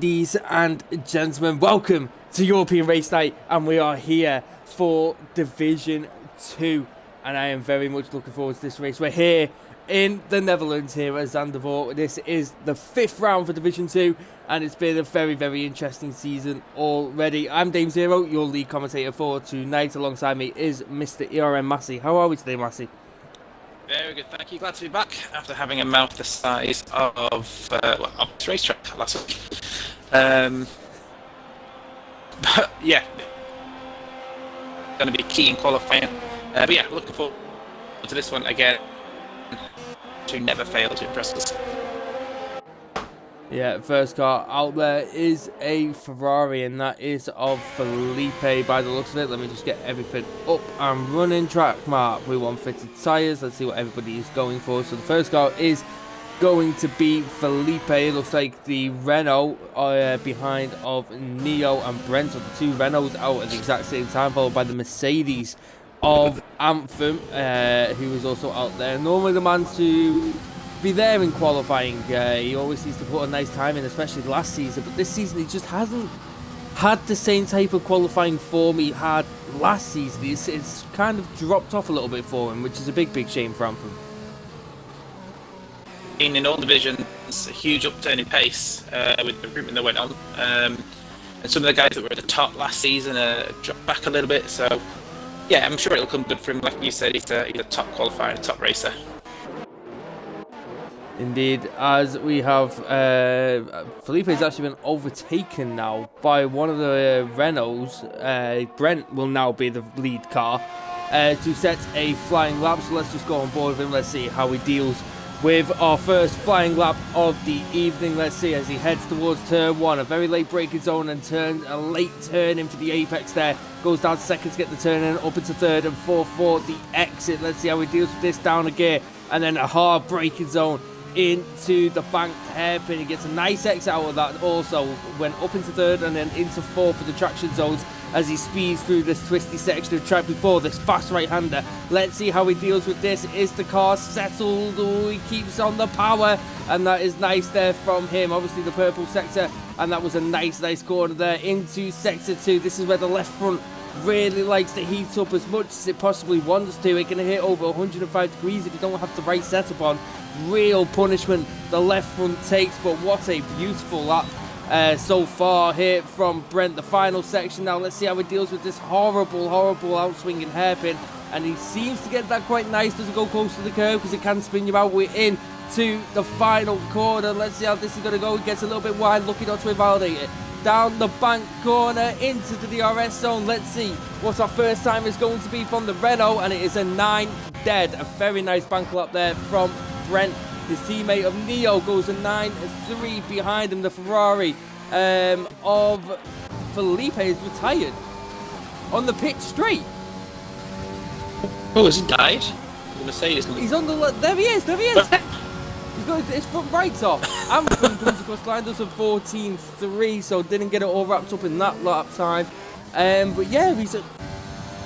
Ladies and gentlemen, welcome to European Race Night, and we are here for Division 2, and I am very much looking forward to this race. We're here in the Netherlands here at Zandvoort. This is the 5th round for Division 2, and it's been a very interesting season already. I'm Dame Zero, your lead commentator for tonight. Alongside me is Mr. ERN Massey. How are we today, Massey? Very good, thank you. Glad to be back after having a mouth the size of this racetrack last week. But yeah, going to be key in qualifying. But yeah, looking forward to this one again. To never fail to impress us. Yeah, first car out there is a Ferrari, and that is of Felipe by the looks of it. Let me just get everything up and running. Track mark, we want fitted tyres. Let's see what everybody is going for. So the first car is going to be Felipe. It looks like the Renault behind of Neo and Brent. So the two Renaults out at the exact same time, followed by the Mercedes of Anthem, who is also out there. Normally the man to be there in qualifying. He always seems to put a nice time in, especially last season, but this season he just hasn't had the same type of qualifying form he had last season. It's kind of dropped off a little bit for him, which is a big shame for Anthem. In all divisions, a huge upturn in pace with the recruitment that went on, and some of the guys that were at the top last season dropped back a little bit. So yeah, I'm sure it'll come good for him. Like you said, he's a top qualifier and a top racer. Indeed, as we have, Felipe has actually been overtaken now by one of the Renaults. Brent will now be the lead car to set a flying lap. So let's just go on board with him. Let's see how he deals with our first flying lap of the evening. Let's see as he heads towards turn 1. A very late braking zone and a late turn into the apex there. Goes down to second to get the turn in, up into third and fourth for the exit. Let's see how he deals with this down a gear. And then a hard braking zone into the banked hairpin. He gets a nice exit out of that. Also went up into third and then into fourth for the traction zones as he speeds through this twisty section of track before this fast right-hander. Let's see how he deals with this. Is the car settled? Oh, he keeps on the power, and that is nice there from him. Obviously the purple sector, and that was a nice corner there into sector 2. This is where the left front really likes to heat up as much as it possibly wants to. It can hit over 105 degrees if you don't have the right setup on. Real punishment the left front takes, but what a beautiful lap so far here from Brent. The final section now, let's see how he deals with this horrible outswinging hairpin, and he seems to get that quite nice. Doesn't go close to the curve because it can spin you out. We're in to the final corner. Let's see how this is going to go. He gets a little bit wide, lucky not to invalidate it. Down the bank corner into the DRS zone. Let's see what our first time is going to be from the Renault, and it is a 9 dead. A very nice bank lap there from Brent. His teammate of Neo goes a 9.3 behind him. The Ferrari of Felipe is retired on the pit straight. Oh, has he died? The Mercedes. He's on the there he is. He's got his front brakes off. Anthem comes across the line, does a 14.3, so didn't get it all wrapped up in that lap time. But yeah,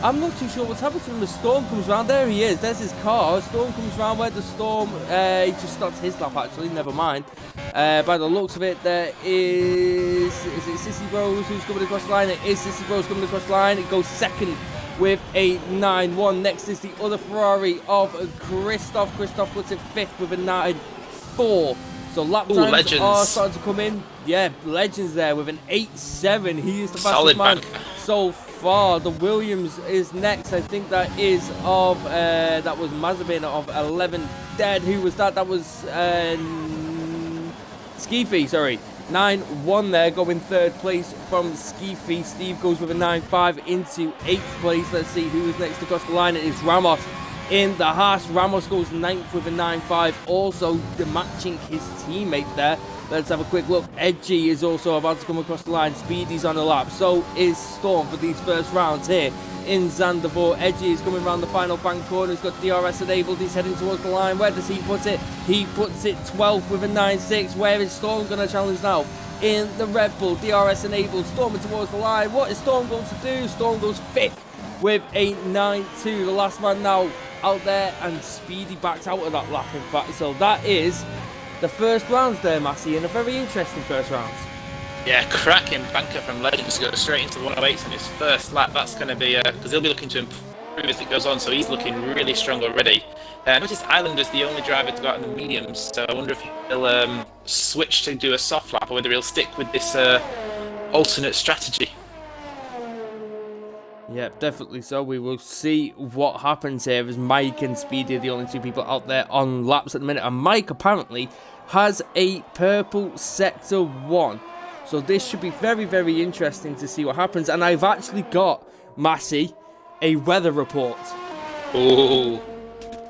I'm not too sure what's happened to him. The Storm comes round. There he is. There's his car. Storm comes round where the Storm, he just starts his lap actually, never mind. By the looks of it, there is it Sissy Rose who's coming across the line? It is Sissy Rose coming across the line. It goes second with a 9.1. Next is the other Ferrari of Christoph. Christoph puts it 5th with a 9.4. So lap times are starting to come in. Yeah, legends there with an 8.7. He is the fastest man so far. The Williams is next. I think that is of that was Mazepin of 11 dead. Who was that? That was Skiffy, sorry. 9.1 there, going third place from Skiffy. Steve goes with a 9.5 into 8th place. Let's see who is next across the line. It is Ramos in the Haas. Ramos goes 9th with a 9.5, also matching his teammate there. Let's have a quick look. Edgy is also about to come across the line. Speedy's on the lap. So is Storm for these first rounds here in Zandvoort. Edgy is coming around the final bank corner. He's got DRS enabled. He's heading towards the line. Where does he put it? He puts it 12th with a 9.6. Where is Storm going to challenge now? In the Red Bull. DRS enabled. Storming towards the line. What is Storm going to do? Storm goes 5th with a 9.2. The last man now out there, and Speedy backs out of that lap, in fact. So that is the first rounds there, Massey, and a very interesting first rounds. Yeah, cracking banker from Legends to go straight into the 108s in his first lap. That's going to be, because he'll be looking to improve as it goes on, so he's looking really strong already. Notice Island is the only driver to go out in the mediums, so I wonder if he'll switch to do a soft lap or whether he'll stick with this alternate strategy. Yeah, definitely so. We will see what happens here as Mike and Speedy are the only two people out there on laps at the minute. And Mike apparently has a purple Sector 1. So this should be very, very interesting to see what happens. And I've actually got, Massey, a weather report. Ooh.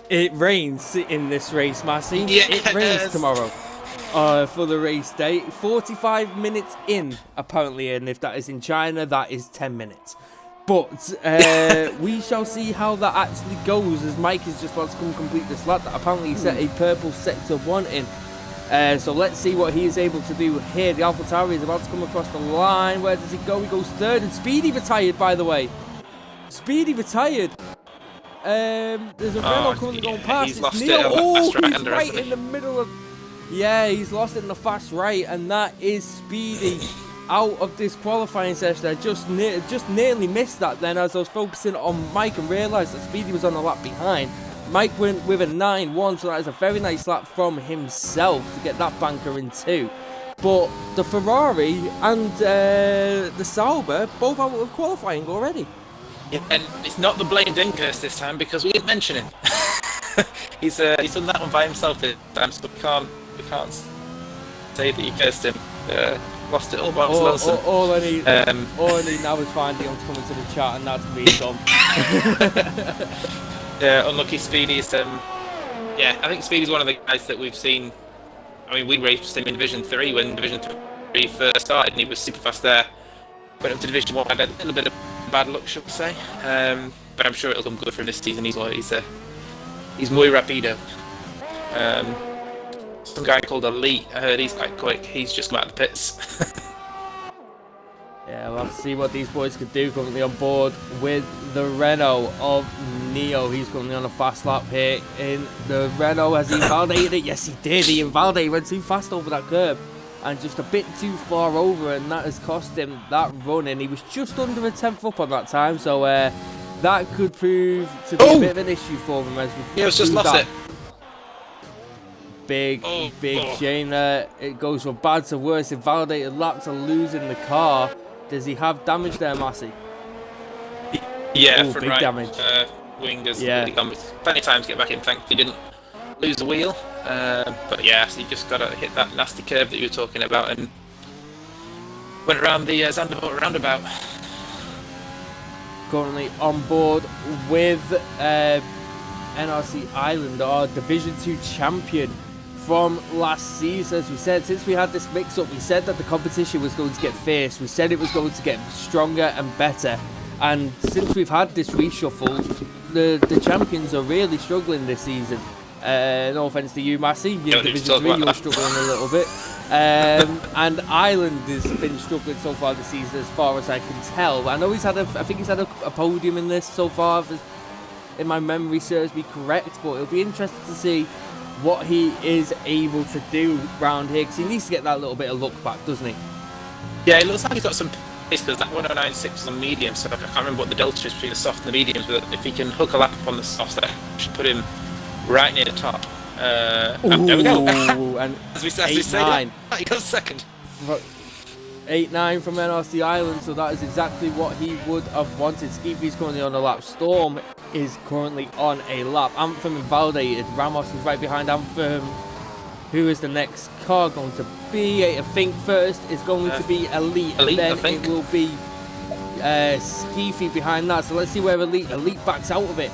It rains in this race, Massey. Yes. It rains tomorrow for the race day. 45 minutes in, apparently. And if that is in China, that is 10 minutes. But we shall see how that actually goes, as Mike is just about to come complete this lap that apparently he set a purple Sector 1 in. So let's see what he is able to do here. The AlphaTauri is about to come across the line. Where does he go? He goes third, and Speedy retired, by the way. Speedy retired. There's a Renault coming going past. He's lost Neo. He's right in the middle of... Yeah, he's lost it in the fast right, and that is Speedy out of this qualifying session. I just nearly missed that then as I was focusing on Mike and realised that Speedy was on a lap behind. Mike went with a 9-1, so that is a very nice lap from himself to get that banker in too. But the Ferrari and the Sauber both out of qualifying already. Yeah, and it's not the blame Dinkers this time because we didn't mention him. he's done that one by himself this time, so we can't say that you cursed him. Lost it all by himself. All I need now is find Dion to come into the chat, and that's me done. Yeah, unlucky Speedy's. Yeah, I think Speedy's one of the guys that we've seen. I mean, we raced him in Division 3 when Division 3 first started, and he was super fast there. Went up to Division 1, had a little bit of bad luck, should we say. But I'm sure it'll come good for him this season. He's muy rapido. Some guy called Elite, I heard he's quite quick. He's just come out of the pits. Yeah, we'll have to see what these boys could do. Currently on board with the Renault of Neo. He's currently on a fast lap here in the Renault. Has he invalidated it? Yes, he did. He invalidated. He went too fast over that curb and just a bit too far over, and that has cost him that run. And he was just under a 10th up on that time, so that could prove to be a bit of an issue for him as we was just lost it. Big shame there. It goes from bad to worse. Invalidated lap to losing the car. Does he have damage there, Massey? Yeah, big right. Damage. Wing has really gone plenty of time to get back in. Thankfully, didn't lose the wheel. But yeah, so you just got to hit that nasty curve that you were talking about and went around the Zandvoort roundabout. Currently on board with NRC Island, our Division 2 champion from last season. As we said, since we had this mix-up, we said that the competition was going to get fierce. We said it was going to get stronger and better. And since we've had this reshuffle, the champions are really struggling this season. No offence to you, Massey. Your Division 3, you're struggling a little bit. And Island has been struggling so far this season, as far as I can tell. I know I think he's had a podium in this so far, if my memory serves me correct. But it'll be interesting to see what he is able to do round here, because he needs to get that little bit of luck back, doesn't he? Yeah, it looks like he's got some pace, because that 109.6 is on medium, so I can't remember what the delta is between the soft and the mediums, but if he can hook a lap up on the softs, that should put him right near the top. There we go. And as we say that, he goes second. 8-9 from NRC Island, so that is exactly what he would have wanted. Skeefy's currently on a lap. Storm is currently on a lap. Anthem invalidated. Ramos is right behind Anthem. Who is the next car going to be? I think first is going to be Elite, and then it will be Skeefy behind that. So let's see where Elite backs out of it.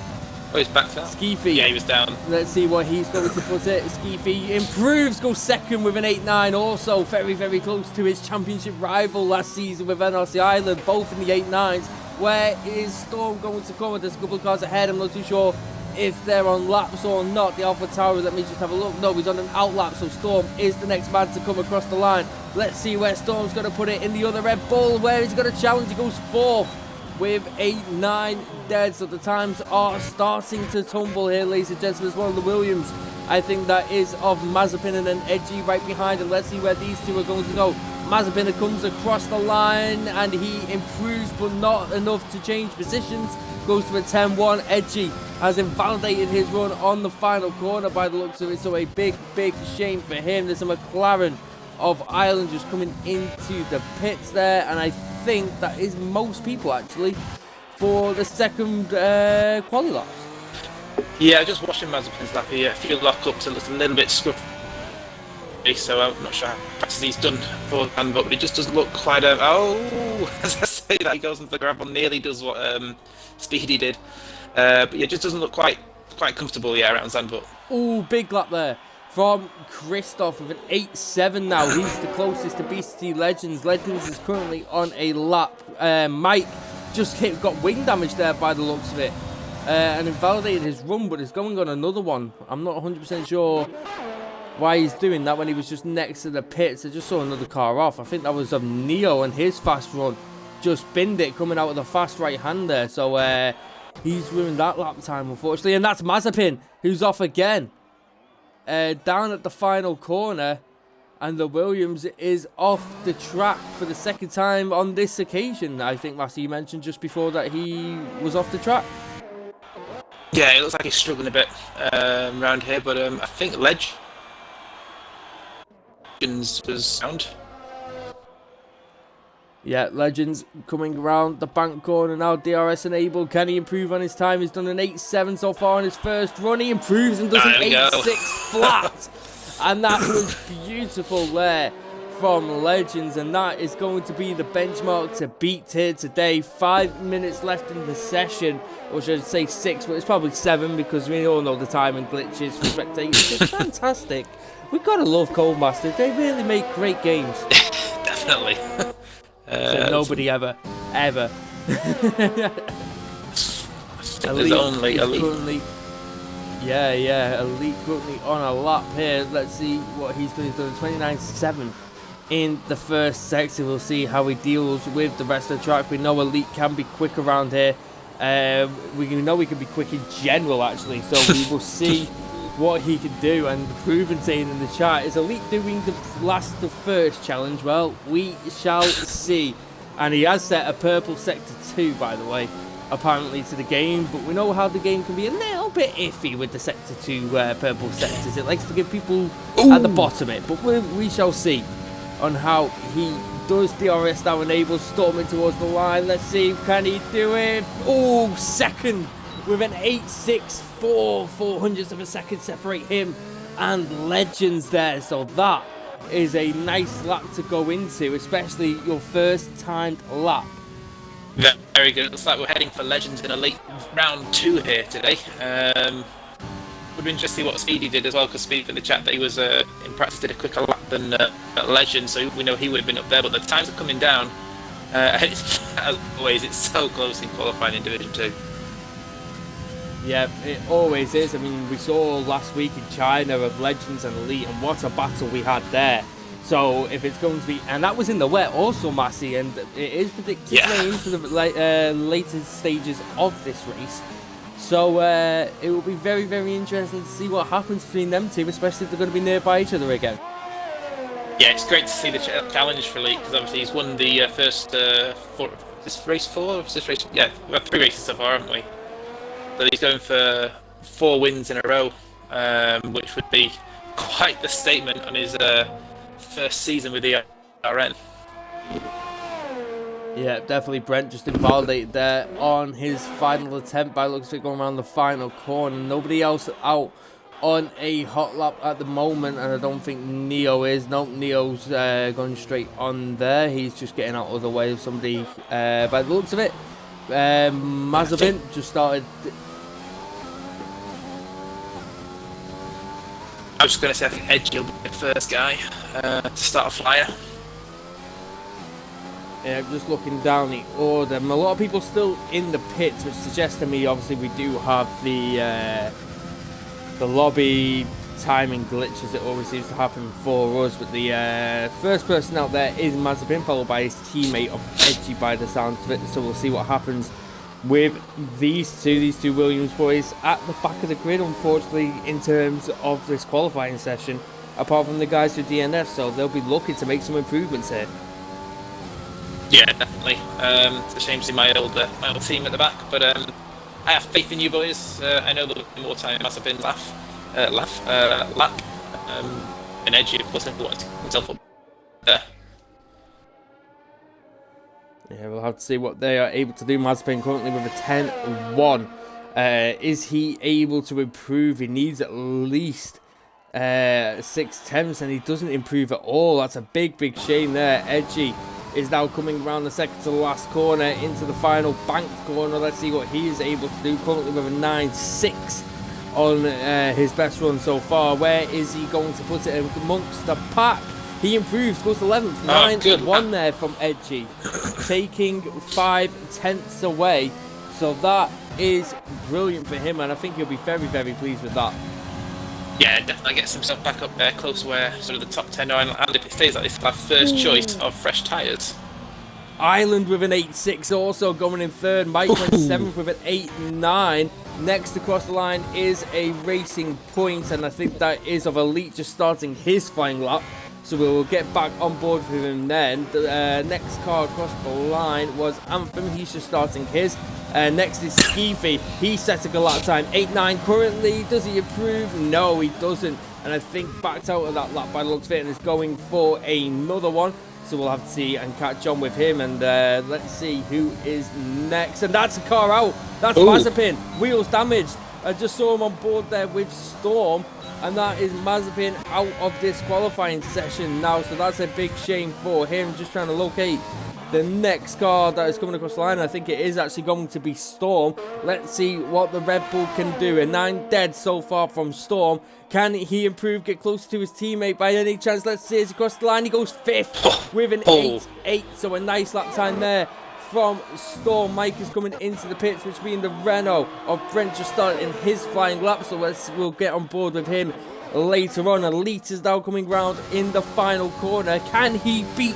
Oh, he's backed out? Skeefy. Yeah, he was down. Let's see what he's going to put it. Skeefy improves, goes second with an 8-9. Also very, very close to his championship rival last season with NRC Island, both in the 8-9s. Where is Storm going to come? There's a couple of cars ahead. I'm not too sure if they're on laps or not. The AlphaTauri, let me just have a look. No, he's on an out lap, so Storm is the next man to come across the line. Let's see where Storm's going to put it in the other Red Bull. Where is he going to challenge? He goes fourth with 8-9 dead, so the times are starting to tumble here, ladies and gentlemen. As well, the Williams, I think that is of Mazepin and then Edgy right behind, and let's see where these two are going to go. Mazepin comes across the line and he improves, but not enough to change positions. Goes to a 10-1. Edgy has invalidated his run on the final corner by the looks of it, so a big shame for him. There's a McLaren of Ireland just coming into the pits there, and I think that is most people actually for the second quali laps. Yeah, just watching Mazepin's lap here. A few lockups, it looks a little bit scruffy, so I'm not sure how practice he's done beforehand, but it just doesn't look quite as I say that, he goes into the gravel, nearly does what Speedy did, but yeah, it just doesn't look quite comfortable around Zandvoort. Oh, big lap there from Christoph with an 8.7 now. He's the closest to BCT Legends. Legends is currently on a lap. Mike just got wing damage there by the looks of it, and invalidated his run, but is going on another one. I'm not 100% sure why he's doing that when he was just next to the pits. I just saw another car off. I think that was Neo, and his fast run just binned it coming out with a fast right hand there. So he's ruined that lap time, unfortunately. And that's Mazepin, who's off again. Down at the final corner. And the Williams is off the track for the second time on this occasion. I think, Massey, you mentioned just before that he was off the track. Yeah, it looks like he's struggling a bit around here, but I think Legends was sound. Yeah, Legends coming around the bank corner now. DRS enabled. Can he improve on his time? He's done an 8.7 so far on his first run. He improves and does an 8.6 flat. And that was beautiful there from Legends. And that is going to be the benchmark to beat here today. 5 minutes left in the session. Or should I say 6, but it's probably 7 because we all know the timing glitches for spectators. It's fantastic. We've got to love Codemasters. They really make great games. Definitely. So nobody ever. Elite currently, Elite currently on a lap here. Let's see what he's doing. He's done 29.7 in the first sector. We'll see how he deals with the rest of the track. We know Elite can be quick around here. We know we can be quick in general, actually. So we will see what he can do. And Proven saying in the chat, is Elite doing the first challenge? Well, we shall see. And he has set a purple sector 2, by the way, apparently, to the game. But we know how the game can be a little bit iffy with the sector 2 purple sectors. It likes to give people at the bottom it. But we shall see on how he does. DRS now enables, storming towards the line. Let's see, can he do it? Oh, second with an 8.64, 400ths of a second separate him and Legends there. So that is a nice lap to go into, especially your first timed lap. Very good. It looks like we're heading for Legends in Elite round 2 here today. Would be interesting to see what Speedy did as well, because Speedy in the chat that he was in practice did a quicker lap than Legends, so we know he would have been up there. But the times are coming down. As always, it's so close in qualifying in Division 2. Yeah, it always is. I mean, we saw last week in China of Legends and Elite, and what a battle we had there. So if it's going to be, and that was in the wet also, Massey, and it is predicted rain for the later stages of this race. So it will be very, very interesting to see what happens between them two, especially if they're going to be nearby each other again. Yeah, it's great to see the challenge for Elite, because obviously he's won the first race 4? Or is this race? Yeah, we've had 3 races so far, haven't we? So he's going for 4 wins in a row, which would be quite the statement on his first season with the ERN. Yeah, definitely. Brent just invalidated there on his final attempt by looks like going around the final corner. Nobody else out on a hot lap at the moment, and I don't think Neo is. Nope, Neo's going straight on there. He's just getting out of the way of somebody by the looks of it. Mazepin just started. I was just going to say, I think Edgy will be the first guy to start a flyer. Yeah, just looking down the order. A lot of people still in the pits, which suggests to me, obviously, we do have the lobby timing glitches that always seems to happen for us. But the first person out there is Mazepin, followed by his teammate of Edgy by the sounds of it. So we'll see what happens with these two Williams boys at the back of the grid, unfortunately, in terms of this qualifying session. apart from the guys with DNF, so they'll be looking to make some improvements here. Yeah, definitely. It's a shame to see my old team at the back, but I have faith in you boys. I know there'll be more time. Mazepin lap. And Edgy, of course, never wanted to put himself up there. Yeah, we'll have to see what they are able to do. Mazepin currently with a 10-1. Is he able to improve? He needs at least 6 tenths, and he doesn't improve at all. That's a big shame there. Edgy is now coming around the second to the last corner into the final banked corner. Let's see what he is able to do. Currently with a 9.6 on his best run so far. Where is he going to put it amongst the pack? He improves, goes to 11th. 9-1 there from Edgy, taking 5 tenths away. So that is brilliant for him, and I think he'll be very pleased with that. Yeah, definitely gets himself back up there, close where sort of the top 10 are, and if it stays like this, he'll have first choice of fresh tyres. Ireland with an 8.6 also going in third. Mike went 7th with an 8.9. Next across the line is a Racing Point, and I think that is of Elite just starting his final lap. So we will get back on board with him then. The next car across the line was Anthem. He's just starting his. Next is Skeefy. He's setting a lap time. 8.9 currently. Does he improve? No, he doesn't. And I think backed out of that lap by the looks of it and is going for another one. So we'll have to see and catch on with him. And let's see who is next. And that's a car out. That's Mazepin. Wheels damaged. I just saw him on board there with Storm. And that is Mazepin out of this qualifying session now. So that's a big shame for him. Just trying to locate the next car that is coming across the line. I think it is actually going to be Storm. Let's see what the Red Bull can do. A 9 dead so far from Storm. Can he improve, get closer to his teammate by any chance? Let's see as he crosses the line. He goes 5th with an 8.8. So a nice lap time there from Storm. Mike is coming into the pits, which means the Renault of Brent just started in his flying lap, so we'll get on board with him later on. Elite is now coming round in the final corner. Can he beat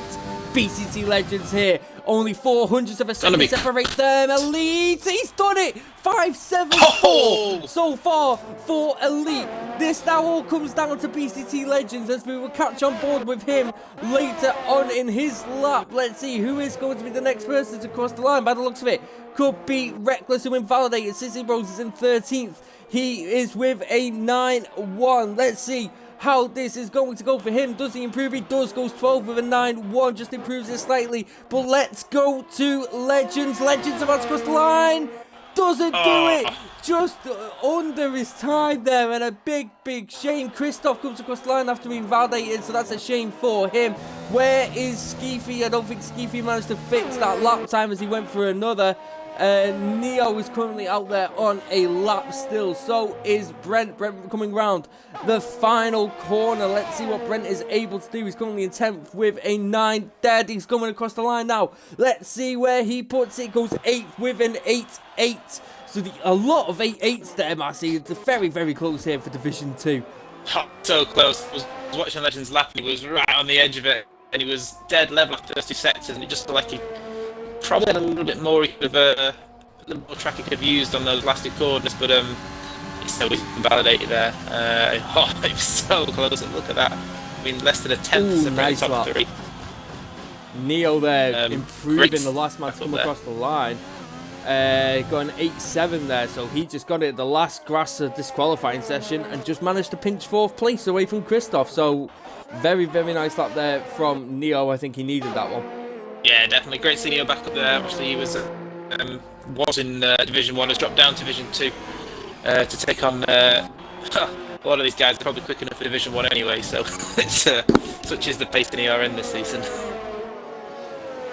BCT Legends here? Only 400ths of a second separate them. Elite, he's done it. 5.74 so far for Elite. This now all comes down to BCT Legends as we will catch on board with him later on in his lap. Let's see who is going to be the next person to cross the line. By the looks of it, could be Reckless, who invalidated. Sissy Rose is in 13th. He is with a 9.1. Let's see how this is going to go for him. Does he improve? He does. Goes 12 with a 9.1. Just improves it slightly. But let's go to Legends. Legends about to cross the line. Doesn't do it. Just under his time there. And a big shame. Christoph comes across the line after being validated. So that's a shame for him. Where is Skeefy? I don't think Skeefy managed to fix that lap time as he went for another. Neo is currently out there on a lap still. So is Brent. Brent coming round the final corner. Let's see what Brent is able to do. He's currently in 10th with a 9 dead. He's coming across the line now. Let's see where he puts it. Goes 8th with an 8.8. So a lot of 8.8s there, Massey. It's very close here for Division 2. So close. I was watching Legends lap and he was right on the edge of it. And he was dead level after those 2 sectors. And it just felt like he probably had a little bit more of a little more track he could have used on those last 2 corners, but it's still invalidated there. It was so close. Look at that. I mean, less than a 10th of the top 3. Neo there improving the last man to come across the line. Got an 8.7 there, so he just got it at the last grass of this qualifying session and just managed to pinch 4th place away from Christoph. So very nice lap there from Neo. I think he needed that one. Yeah, definitely. Great seeing Neo back up there. Obviously, he was in Division 1, has dropped down to Division 2 to take on a lot of these guys are probably quick enough for Division 1 anyway, so it's, such is the pace in ERN this season.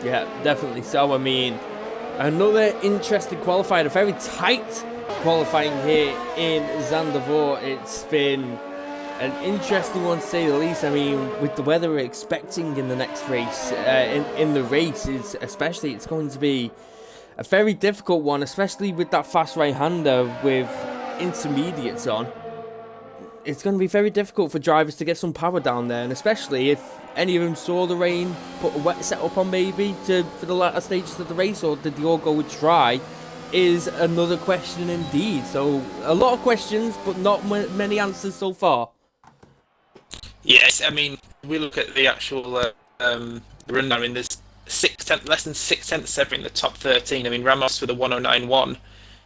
Yeah, definitely so. I mean, another interesting qualifier, a very tight qualifying here in Zandvoort. It's been an interesting one to say the least. I mean, with the weather we're expecting in the next race, in the races especially, it's going to be a very difficult one, especially with that fast right-hander with intermediates on. It's going to be very difficult for drivers to get some power down there, and especially if any of them saw the rain, put a wet setup on maybe for the latter stages of the race, or did they all go with dry, is another question indeed. So a lot of questions, but not many answers so far. Yes, I mean, we look at the actual run. I mean, there's less than 6 tenths separating the top 13. I mean, Ramos with a 109.1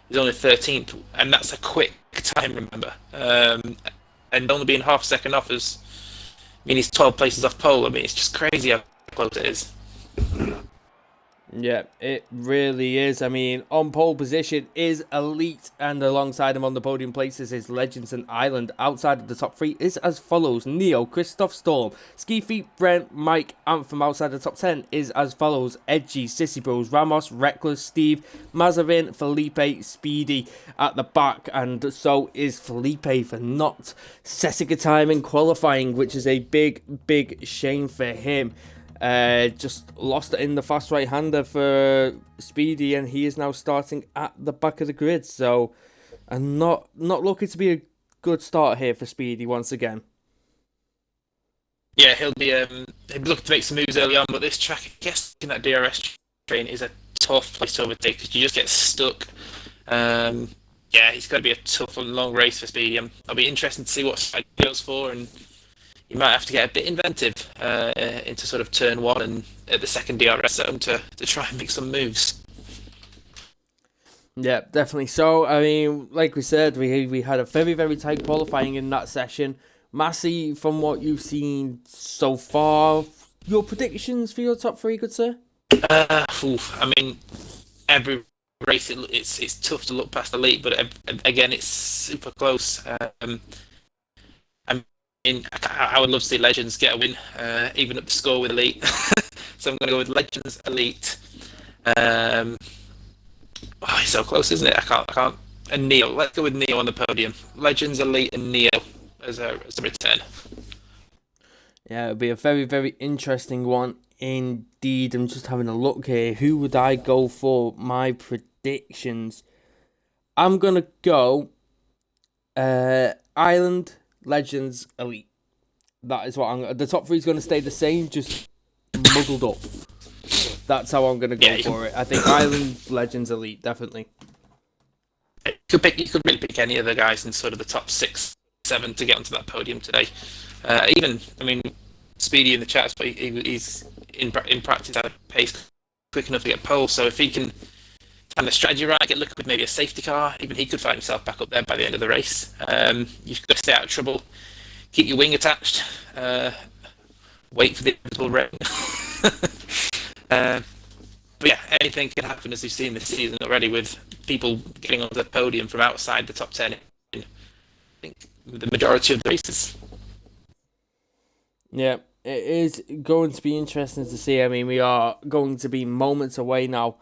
is only 13th, and that's a quick time, remember. And only being half a second off is, I mean, he's 12 places off pole. I mean, it's just crazy how close it is. Yeah, it really is. I mean, on pole position is Elite, and alongside him on the podium places is Legends and Island. Outside of the top three is as follows: Neo, Christoph Storm, Ski Feet, Brent, Mike, Anthem. Outside the top 10 is as follows: Edgy, Sissy Bros, Ramos, Reckless, Steve, Mazavin, Felipe, Speedy at the back, and so is Felipe for not setting a time in qualifying, which is a big shame for him. Just lost it in the fast right-hander for Speedy, and he is now starting at the back of the grid. So, and not looking to be a good start here for Speedy once again. Yeah, he'll be looking to make some moves early on, but this track, I guess, in that DRS train is a tough place to overtake because you just get stuck. Yeah, it's going to be a tough and long race for Speedy. I'll be interested to see what side he goes for, and you might have to get a bit inventive into sort of turn one and at the second DRS zone to try and make some moves. Yeah, definitely. So, I mean, like we said, we had a very tight qualifying in that session. Massey, from what you've seen so far, your predictions for your top three, good sir? I mean, every race it's tough to look past Elite, but again, it's super close. I would love to see Legends get a win, even up the score with Elite. So I'm going to go with Legends, Elite. It's so close, isn't it? I can't. And Neo. Let's go with Neo on the podium. Legends, Elite, and Neo as a return. Yeah, it'll be a very interesting one indeed. I'm just having a look here. Who would I go for my predictions? I'm going to go Island, Legends, Elite. That is what the top three is going to stay the same, just muddled up. That's how I'm going to go for it. I think Island, Legends, Elite, definitely. You could really pick any of the guys in sort of the top 6, 7 to get onto that podium today. Even, I mean, Speedy in the chat, but he's in practice at a pace quick enough to get pole. So if he can time the strategy right, get looking with maybe a safety car, even he could find himself back up there by the end of the race. You've got to stay out of trouble, keep your wing attached, wait for the inevitable rain. But yeah, anything can happen, as we've seen this season already, with people getting onto the podium from outside the top 10 in, I think, the majority of the races. Yeah, it is going to be interesting to see. I mean, we are going to be moments away now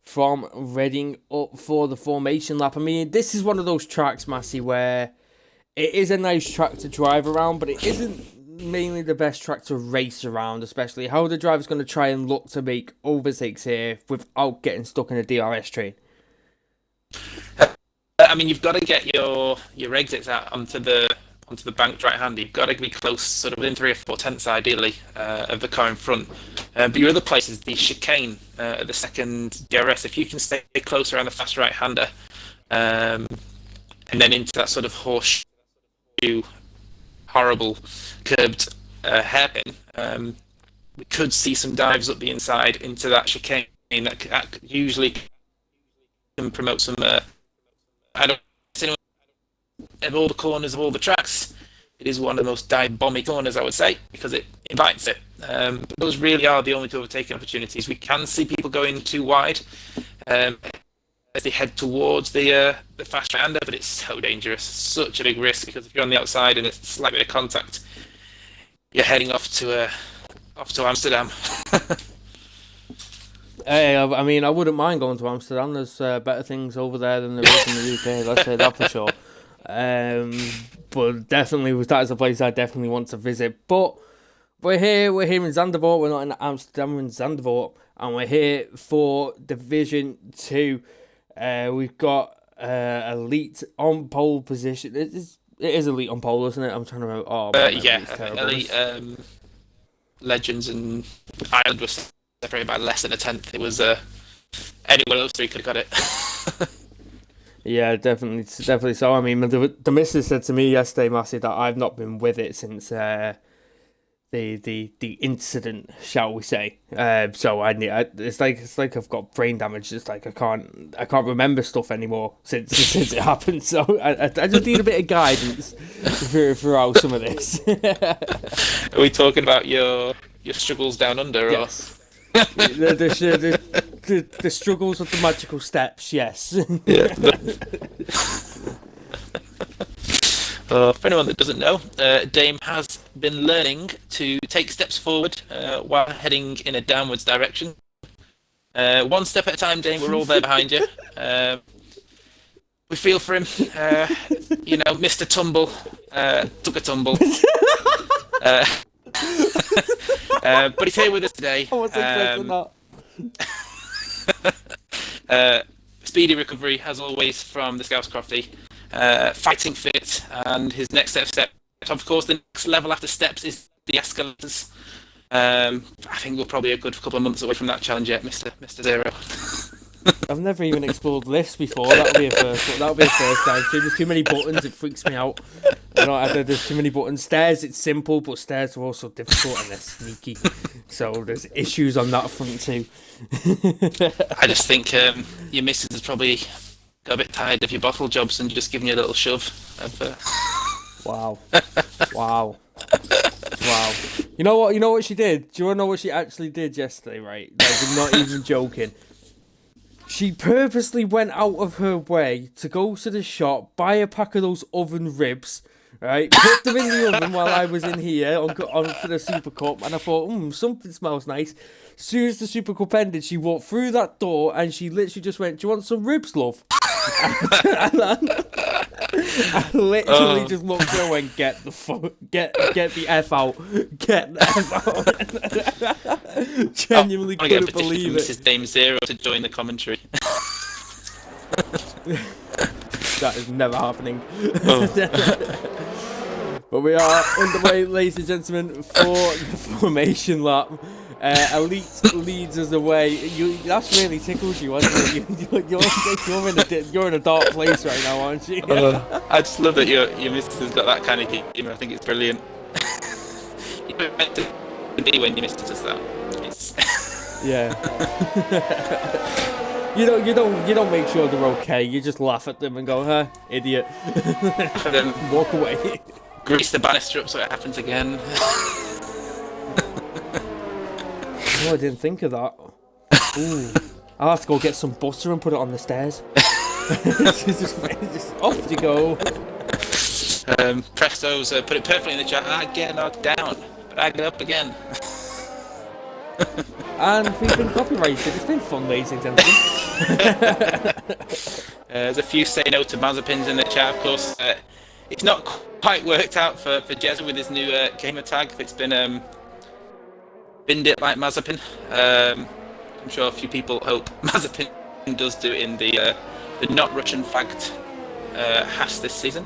from readying up for the formation lap. I mean, this is one of those tracks, Massey, where it is a nice track to drive around, but it isn't mainly the best track to race around, especially how the driver's going to try and look to make overtakes here without getting stuck in a DRS train. I mean, you've got to get your exits out onto the banked right hand. You've got to be close, sort of within 3 or 4 tenths, ideally, of the car in front. But your other place is the chicane at the second DRS. If you can stay close around the fast right hander, and then into that sort of horseshoe, horrible curved hairpin, we could see some dives up the inside into that chicane that usually can promote some. I don't see of all the corners of all the tracks, it is one of the most dive-bomby corners, I would say, because it invites it. But those really are the only two overtaking opportunities. We can see people going too wide as they head towards the fast right-hander, but it's so dangerous, such a big risk, because if you're on the outside and it's a slight bit of contact, you're heading off to Amsterdam. Hey, I mean, I wouldn't mind going to Amsterdam. There's better things over there than there is in the UK. Let's say that for sure. But definitely, that is a place I definitely want to visit. But we're here in Zandvoort. We're not in Amsterdam. We're in Zandvoort, and we're here for Division 2. We've got Elite on pole position. It is Elite on pole, isn't it? I'm trying to remember. Oh, man, Elite, Legends and Ireland were separated by less than a tenth. It was any one of those three could have got it. Yeah, definitely so. I mean, the missus said to me yesterday, Massey, that I've not been with it since the incident, shall we say? So it's like I've got brain damage. It's like I can't remember stuff anymore since it happened. So I just need a bit of guidance throughout some of this. Are we talking about your struggles down under? Yes. The struggles with the magical steps. Yes. Yeah. For anyone that doesn't know, Dame has been learning to take steps forward while heading in a downwards direction. One step at a time, Dame. We're all there behind you. We feel for him. Mr. Tumble took a tumble. But he's here with us today. I wasn't expecting that. Speedy recovery, as always, from the Scouse Crofty. Fighting fit, and his next step. Of course, the next level after steps is the escalators. I think we're probably a good couple of months away from that challenge yet, Mr. Zero. I've never even explored lifts before. That'll be a first time. There's too many buttons. It freaks me out. There's too many buttons. Stairs, it's simple, but stairs are also difficult and they're sneaky. So there's issues on that front too. I just think your missus has probably got a bit tired of your bottle jobs and just giving you a little shove. Wow. You know what she did? Do you want to know what she actually did yesterday, right? Like, I'm not even joking. She purposely went out of her way to go to the shop, buy a pack of those oven ribs, right? Put them in the oven while I was in here on for the Super Cup, and I thought, something smells nice. As soon as the Super Cup ended, she walked through that door and she literally just went, "Do you want some ribs, love?" I literally just looked at her and went, "Get the F out. Get the F out." Genuinely couldn't believe it. Mrs. Dame Zero to join the commentary. That is never happening. But we are underway, ladies and gentlemen, for the formation lap. Elite leads us away. That's really tickled you, hasn't it? You're in a dark place right now, aren't you? I just love that your missus has got that kind of humour. I think it's brilliant. You're meant to be when your missus does that. Yeah. You don't make sure they're okay. You just laugh at them and go, "Huh, idiot," and then walk away. Grease the banister up so it happens again. Oh, I didn't think of that. Ooh. I'll have to go get some butter and put it on the stairs. just off you go. Presto's put it perfectly in the chat. I get knocked down, but I get up again. And we've been copyrighted. It's been fun, ladies and gentlemen. There's a few say no to Mazepins in the chat, of course. It's not quite worked out for Jezza with his new gamer tag. It's been binned it like Mazepin. I'm sure a few people hope Mazepin does do it in the not Russian fagged Haas this season.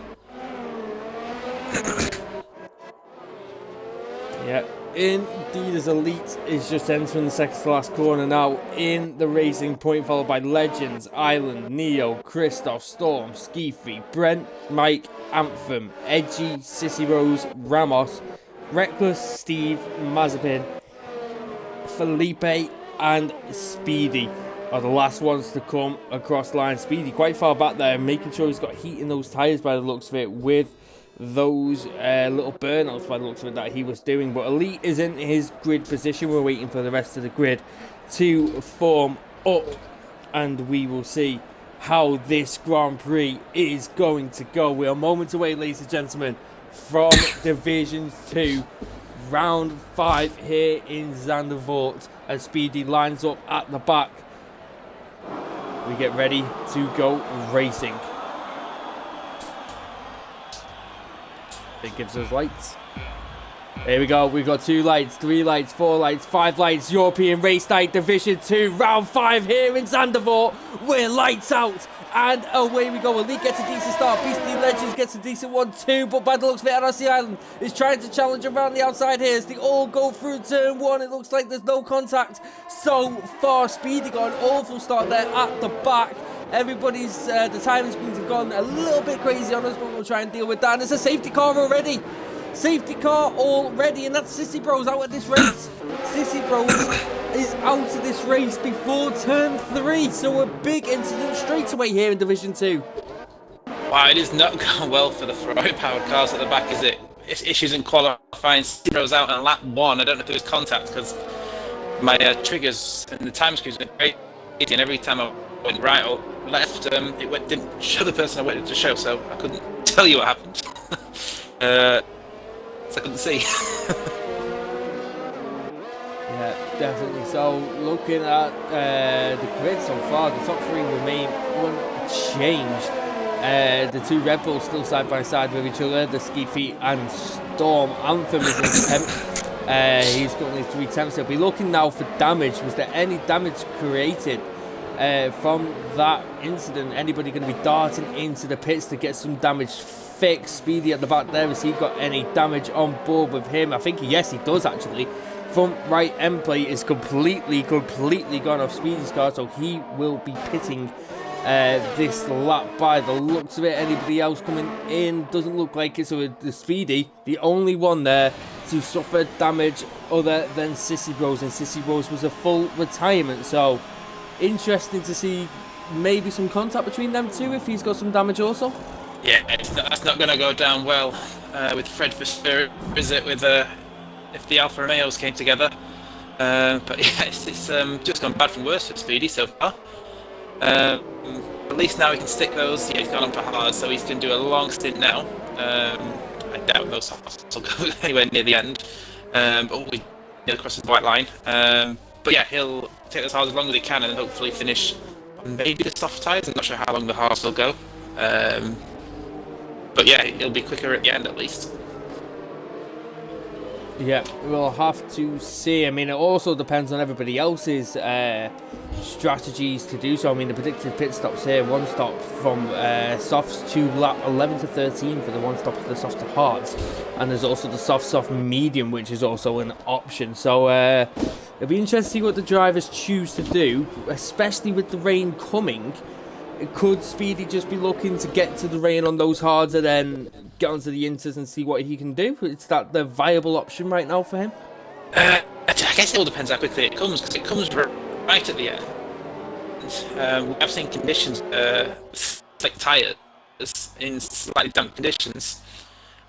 Yeah, indeed, as Elite is just entering the second to last corner now in the racing point, followed by Legends, Island, Neo, Christoph, Storm, Skeefy, Brent, Mike, Anthem, Edgy, Sissy Rose, Ramos, Reckless, Steve, Mazepin, Felipe and Speedy are the last ones to come across the line. Speedy quite far back there, making sure he's got heat in those tyres by the looks of it, with those little burnouts by the looks of it that he was doing. But Elite is in his grid position. We're waiting for the rest of the grid to form up, and we will see how this Grand Prix is going to go. We are moments away, ladies and gentlemen, from Division 2. Round 5 here in Zandvoort, as Speedy lines up at the back. We get ready to go racing. It gives us lights. Here we go. We've got 2 lights, 3 lights, 4 lights, 5 lights. European Race Night Division 2, round 5 here in Zandvoort. We're lights out. And away we go. Elite gets a decent start. Beastie Legends gets a decent one too. But by the looks of it, NRC Island is trying to challenge around the outside here as they all go through turn 1. It looks like there's no contact so far. Speedy got an awful start there at the back. Everybody's, the timing screens have gone a little bit crazy on us, but we'll try and deal with that. And it's a safety car already. Safety car already, and that's Sissy Bros out of this race. Sissy Bros is out of this race before turn 3, so a big incident straight away here in Division 2. Wow, it is not going well for the Ferrari-powered cars at the back, is it? It's issues in qualifying. Sissy Bros out on lap 1. I don't know if there was contact because my triggers and the time screens went crazy, and every time I went right or left, didn't show the person I wanted to show, so I couldn't tell you what happened. So I couldn't see. Yeah, definitely. So looking at the grid so far, the top 3 remain unchanged. The 2 Red Bulls still side by side with each other. The Ski Feet and Storm Anthem is in 10th. He's currently 3 tenths. He'll be looking now for damage. Was there any damage created from that incident? Anybody going to be darting into the pits to get some damage fixed? Speedy at the back there. Has he got any damage on board with him? I think yes, he does actually. Front right end plate is completely gone off Speedy's car, so he will be pitting this lap by the looks of it. Anybody else coming in? Doesn't look like it. So the Speedy, the only one there to suffer damage other than Sissy Bros, and Sissy Bros was a full retirement. So interesting to see maybe some contact between them two if he's got some damage also. Yeah, that's not going to go down well with Fred Fisher, is it? With if the Alfa Romeos came together, but yeah, it's just gone bad from worse for Speedy so far. At least now he can stick those. Yeah, he's gone on for hard, so he can do a long stint now. I doubt those will go anywhere near the end. But we nearly crosses the white line. But yeah, he'll take those hards as long as he can, and hopefully finish on maybe the soft tyres. I'm not sure how long the hards will go. But yeah, it'll be quicker at the end at least. Yeah, we'll have to see. I mean, it also depends on everybody else's strategies to do so. I mean, the predicted pit stops here, 1 stop from softs to lap 11 to 13 for the 1 stop for the soft to hards. And there's also the soft medium, which is also an option. So it'll be interesting to see what the drivers choose to do, especially with the rain coming. Could Speedy just be looking to get to the rain on those hards and then get onto the inters and see what he can do? Is that the viable option right now for him? I guess it all depends how quickly it comes, because it comes right at the end. We have seen conditions, slick tyres in slightly damp conditions.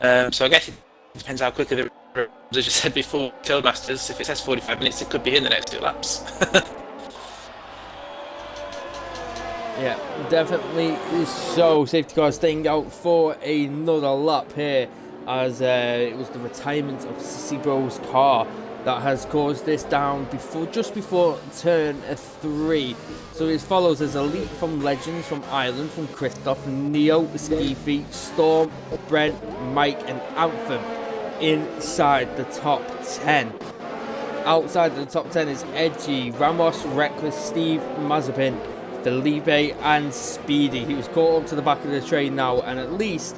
So I guess it depends how quickly the, as you said before, Toadmasters, if it says 45 minutes, it could be in the next 2 laps. Yeah, definitely so. Safety car staying out for another lap here, as it was the retirement of Sissy Bros' car that has caused this down just before turn 3. So it follows as Elite from Legends, from Ireland, from Christoph, Neo, Ski Feet, Storm, Brent, Mike and Anthem inside the top 10. Outside of the top 10 is Edgy, Ramos, Reckless, Steve, Mazepin, Felipe and Speedy. He was caught up to the back of the train now, and at least,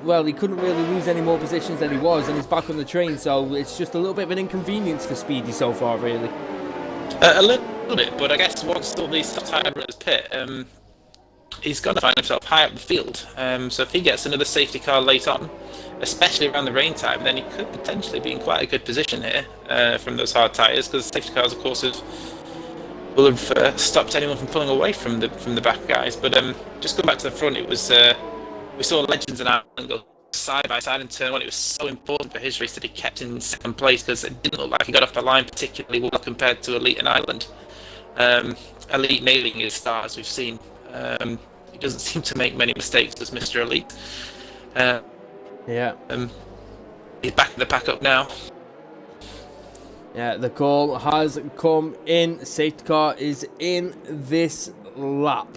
well, he couldn't really lose any more positions than he was, and he's back on the train, so it's just a little bit of an inconvenience for Speedy so far, really. A little bit, but I guess once all these tyre runners pit, he's going to find himself high up the field. So if he gets another safety car late on, especially around the rain time, then he could potentially be in quite a good position here from those hard tyres, because safety cars, of course, will have stopped anyone from pulling away from the back guys. But just going back to the front, it was we saw Legends and Ireland go side by side in turn 1. It was so important for his race that he kept in 2nd place, because it didn't look like he got off the line particularly well compared to Elite and Ireland. Elite nailing his start, as we've seen. He doesn't seem to make many mistakes as Mr. Elite. Yeah. He's back in the pack up now. Yeah, the call has come in. Safety car is in this lap.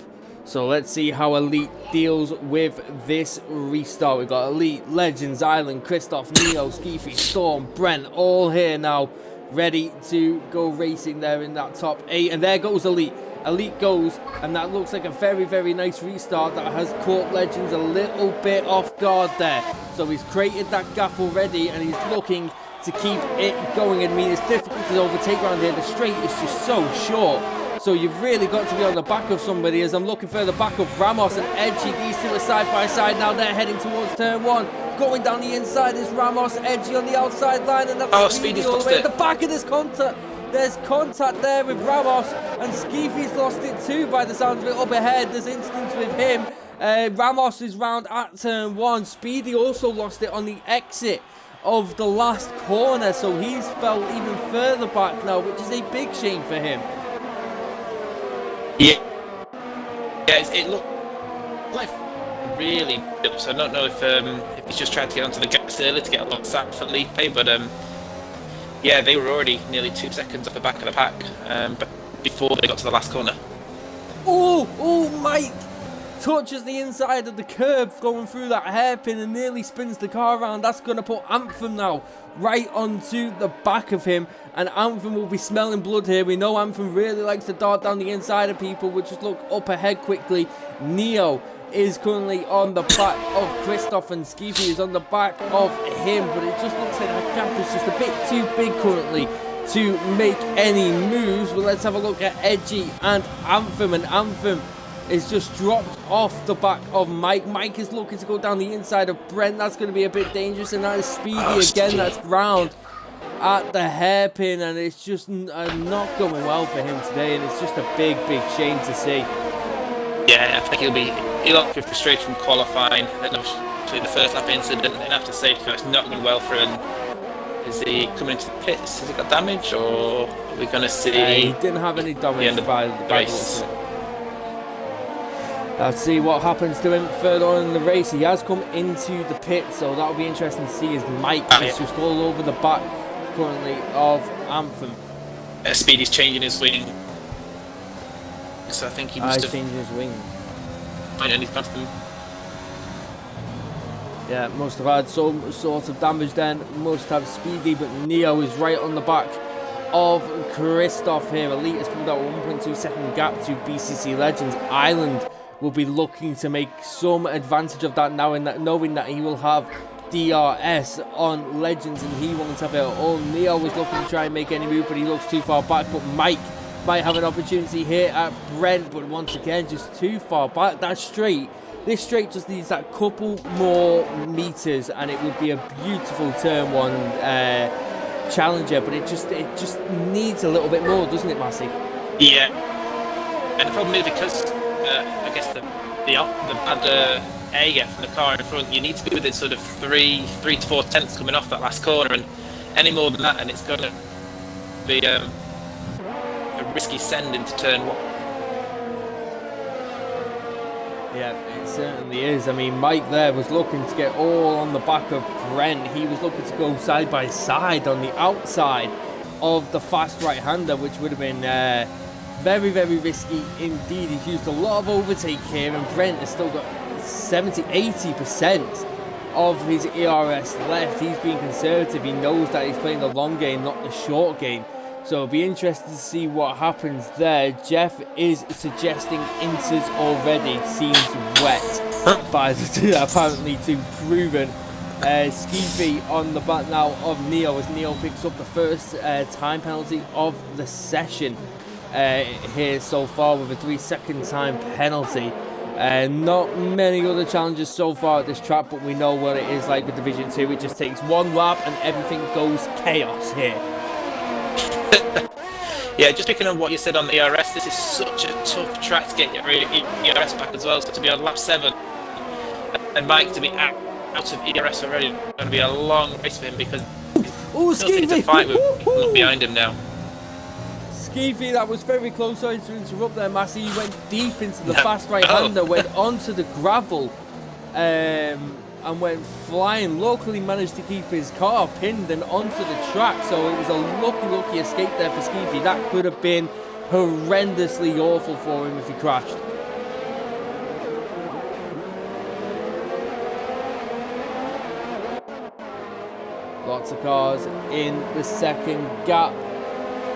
So let's see how Elite deals with this restart. We've got Elite, Legends, Island, Christoph, Neo, Skeefy, Storm, Brent, all here now, ready to go racing there in that top 8. And there goes Elite. Elite goes, and that looks like a very, very nice restart that has caught Legends a little bit off guard there. So he's created that gap already, and he's looking to keep it going. I mean, it's difficult to overtake around here. The straight is just so short. So you've really got to be on the back of somebody. As I'm looking further back of Ramos and Edgy, these two are side by side now. They're heading towards turn 1. Going down the inside is Ramos, Edgy on the outside line, and that's Speedy all the way at the back of this contact. There's contact there with Ramos, and Skeefy's lost it too by the sounds of it. Up ahead, there's instance with him. Ramos is round at turn 1. Speedy also lost it on the exit of the last corner, so he's fell even further back now, which is a big shame for him. Yeah, it looked like really good, so I don't know if he's just trying to get onto the gas early to get a lot of sack for Felipe, but yeah, they were already nearly 2 seconds off the back of the pack, but before they got to the last corner. Oh, Mike touches the inside of the curb going through that hairpin and nearly spins the car around. That's going to put Anthem now right onto the back of him, and Anthem will be smelling blood here. We know Anthem really likes to dart down the inside of people. We'll just look up ahead quickly. Neo is currently on the back of Christoph, and Skeefy is on the back of him, but it just looks like that gap is just a bit too big currently to make any moves. Well, let's have a look at Edgy and Anthem is just dropped off the back of Mike. Mike is looking to go down the inside of Brent. That's going to be a bit dangerous, and that is Speedy again. That's round at the hairpin, and it's just not going well for him today, and it's just a big shame to see. Yeah, I think he'll be frustrated from qualifying, then obviously the first lap incident, and after safety car, it's not going well for him. Is he coming into the pits? Has he got damage, or are we going to see? He didn't have any damage by the race. Let's see what happens to him further on in the race. He has come into the pit, so that'll be interesting to see as Mike is just all over the back currently of Anthem. Speedy's changing his wing, so I think he must have changed his wing. And he's got them. Yeah, must have had some sort of damage then. Must have Speedy, but Neo is right on the back of Christoph here. Elite has pulled out a 1.2 second gap to BCC Legends. Island will be looking to make some advantage of that now, knowing that he will have DRS on Legends and he won't have it at all. Neo was looking to try and make any move, but he looks too far back. But Mike might have an opportunity here at Brent, but once again, just too far back. That straight, this straight just needs that couple more meters, and it would be a beautiful turn 1 challenger. But it just needs a little bit more, doesn't it, Massey? Yeah, and the problem is because I guess the bad air you get from the car in front, you need to be within sort of 3 to 4 tenths coming off that last corner, and any more than that, and it's going to be a risky send into turn 1. Yeah, it certainly is. I mean, Mike there was looking to get all on the back of Brent. He was looking to go side by side on the outside of the fast right-hander, which would have been very risky indeed. He's used a lot of overtake here, and Brent has still got 70-80% of his ERS left. He's being conservative. He knows that he's playing the long game, not the short game. So it'll be interesting to see what happens there. Jeff is suggesting Inters already. Seems wet, but apparently too proven. Skeefy on the back now of Neo, as Neo picks up the first time penalty of the session here so far, with a 3-second time penalty. Not many other challenges so far at this track, but we know what it is like with Division 2. It just takes one lap and everything goes chaos here. Yeah, just picking on what you said on the ERS, this is such a tough track to get your ERS back as well. So to be on lap 7 and Mike to be out of ERS already, it's going to be a long race for him, because he's nothing to fight with. Look behind him now. Skeefy, that was very close. Sorry to interrupt there, Massey. He went deep into the fast right-hander, went onto the gravel, and went flying. Luckily managed to keep his car pinned and onto the track, so it was a lucky escape there for Skeefy. That could have been horrendously awful for him if he crashed. Lots of cars in the second gap,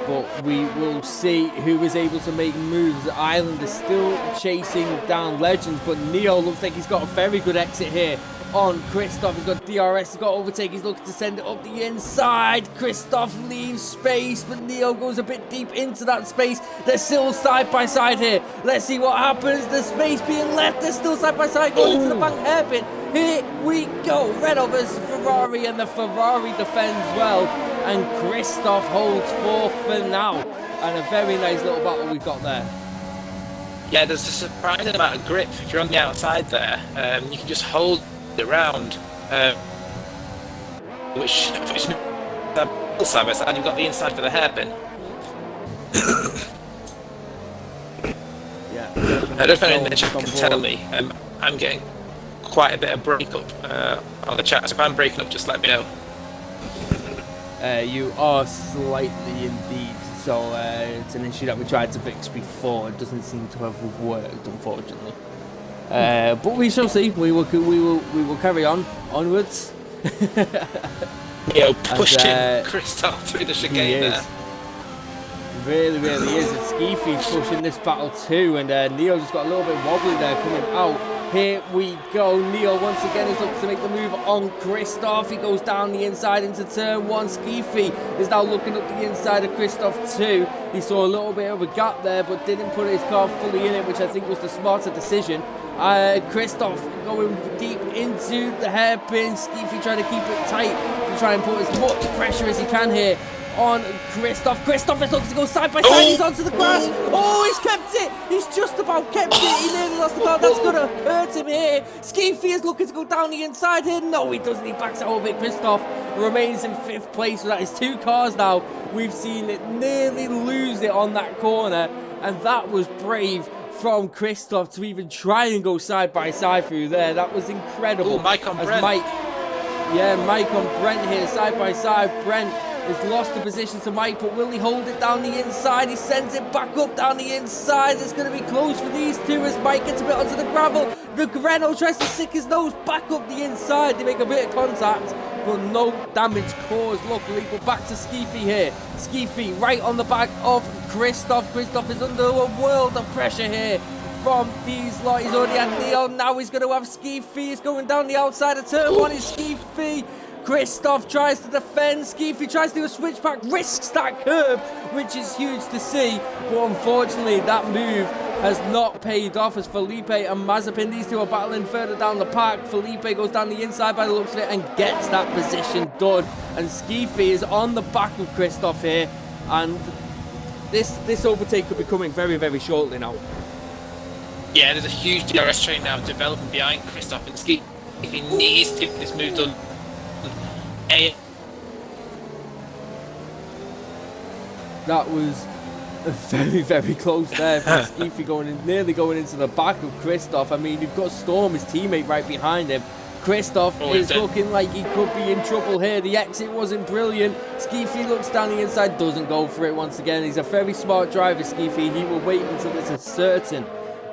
but we will see who is able to make moves. Island is still chasing down Legends, but Neo looks like he's got a very good exit here on Christoph. He's got DRS, he's got overtake, he's looking to send it up the inside. Christoph leaves space, but Neo goes a bit deep into that space. They're still side by side here. Let's see what happens. The space being left, they're still side by side, going into the bank hairpin. Here we go. Renault versus Ferrari, and the Ferrari defends well, and Christoph holds 4th for now. And a very nice little battle we've got there. Yeah, there's a surprising amount of grip. If you're on the outside there, you can just hold it round. Which side by side, you've got the inside for the hairpin. Yeah. I don't know if anyone in the chat can tell me. I'm getting quite a bit of breakup on the chat. So if I'm breaking up, just let me know. You are slightly indeed. So it's an issue that we tried to fix before. It doesn't seem to have worked, unfortunately. But we shall see. We will carry on onwards. Pushing Christoph through the chicane there. Really is. And Skeefy's pushing this battle too, and Neo just got a little bit wobbly there coming out. Here we go. Neo once again is looking to make the move on Christoph. He goes down the inside into turn 1. Skeefy is now looking up the inside of Christoph too. He saw a little bit of a gap there, but didn't put his car fully in it, which I think was the smarter decision. Christoph going deep into the hairpin. Skeefy trying to keep it tight to try and put as much pressure as he can here on Christoph. Christoph is looking to go side by side. He's onto the grass. Oh, he's kept it. He's just about kept it. He nearly lost the car. That's going to hurt him here. Skeefy is looking to go down the inside here. No, he doesn't. He backs out of it. Christoph remains in 5th place. So that is 2 cars now. We've seen it nearly lose it on that corner. And that was brave from Christoph to even try and go side by side through there. That was incredible. Ooh, Mike on Brent. Mike on Brent here, side by side. Brent has lost the position to Mike, but will he hold it down the inside? He sends it back up down the inside. It's going to be close for these two as Mike gets a bit onto the gravel. The Renault tries to stick his nose back up the inside. They make a bit of contact, but no damage caused, luckily. But back to Skeefy here. Skeefy right on the back of Christoph. Christoph is under a world of pressure here from these lot. He's already had Neo. Now he's going to have Skeefy. He's going down the outside of turn 1. It's Skeefy. Christoph tries to defend. Skeefy tries to do a switchback, risks that curb, which is huge to see. But unfortunately, that move has not paid off as Felipe and Mazepin, these two are battling further down the pack. Felipe goes down the inside by the looks of it and gets that position done. And Skeefy is on the back of Christoph here. And this overtake could be coming very, very shortly now. Yeah, there's a huge DRS train now developing behind Christoph, and Skeefy needs to get this move done. That was very, very close there for Skeefy nearly going into the back of Christoph. I mean, you've got Storm, his teammate, right behind him. Christoph is looking like he could be in trouble here. The exit wasn't brilliant. Skeefy looks down the inside, doesn't go for it once again. He's a very smart driver, Skeefy. He will wait until it's a certain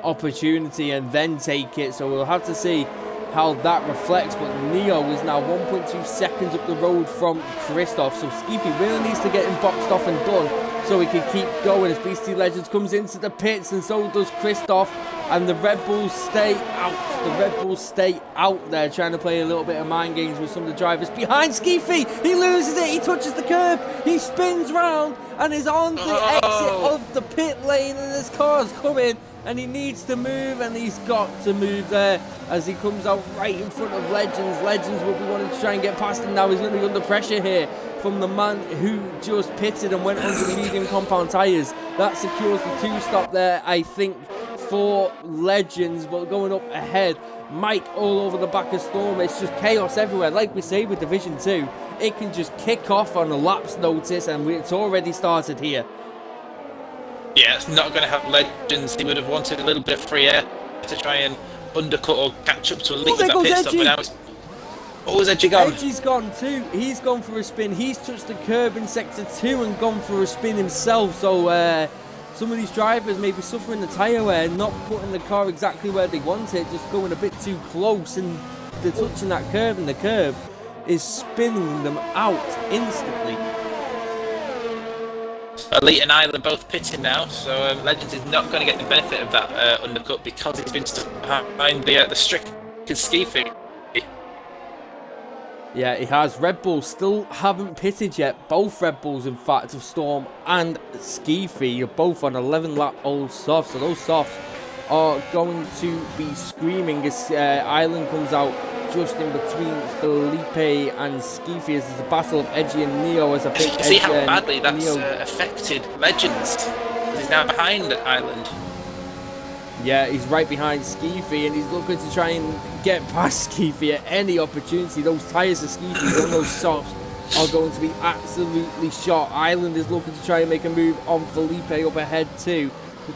opportunity and then take it. So we'll have to see how that reflects, but Neo is now 1.2 seconds up the road from Christoph, so Skeefy really needs to get him boxed off and done so he can keep going as Beastie Legends comes into the pits, and so does Christoph, and the Red Bulls stay out. The Red Bulls stay out there, trying to play a little bit of mind games with some of the drivers behind Skeefy. He loses it, he touches the curb, he spins round and is on the exit of the pit lane, and his car's coming. And he needs to move, and he's got to move there as he comes out right in front of Legends. Legends will be wanting to try and get past him now. He's going to be under pressure here from the man who just pitted and went under the medium compound tyres. That secures the 2-stop there, I think, for Legends. But going up ahead, Mike all over the back of Storm. It's just chaos everywhere. Like we say with Division 2, it can just kick off on a lapse notice, and it's already started here. Yeah, it's not going to have Legends. He would have wanted a little bit of free air to try and undercut or catch up to a leak of that pit stop. But now it's... Oh, is Edgy gone? Edgy's gone too. He's gone for a spin. He's touched the curb in Sector 2 and gone for a spin himself. So some of these drivers may be suffering the tyre wear, not putting the car exactly where they want it, just going a bit too close, and they're touching that curb, and the curb is spinning them out instantly. Elite and Island both pitting now, so Legends is not going to get the benefit of that undercut because he's been stuck behind the strict Skeefy. Yeah, he has. Red Bulls still haven't pitted yet. Both Red Bulls, in fact, of Storm and Skeefy are both on 11-lap-old softs. So those softs are going to be screaming as Island comes out just in between Felipe and Skeefy as there's a battle of Edgy and Neo. As I think see how badly that's affected Legends. He's now behind Island. Yeah, he's right behind Skeefy, and he's looking to try and get past Skeefy at any opportunity. Those tyres of Skeefy on those softs are going to be absolutely shot. Island is looking to try and make a move on Felipe up ahead too.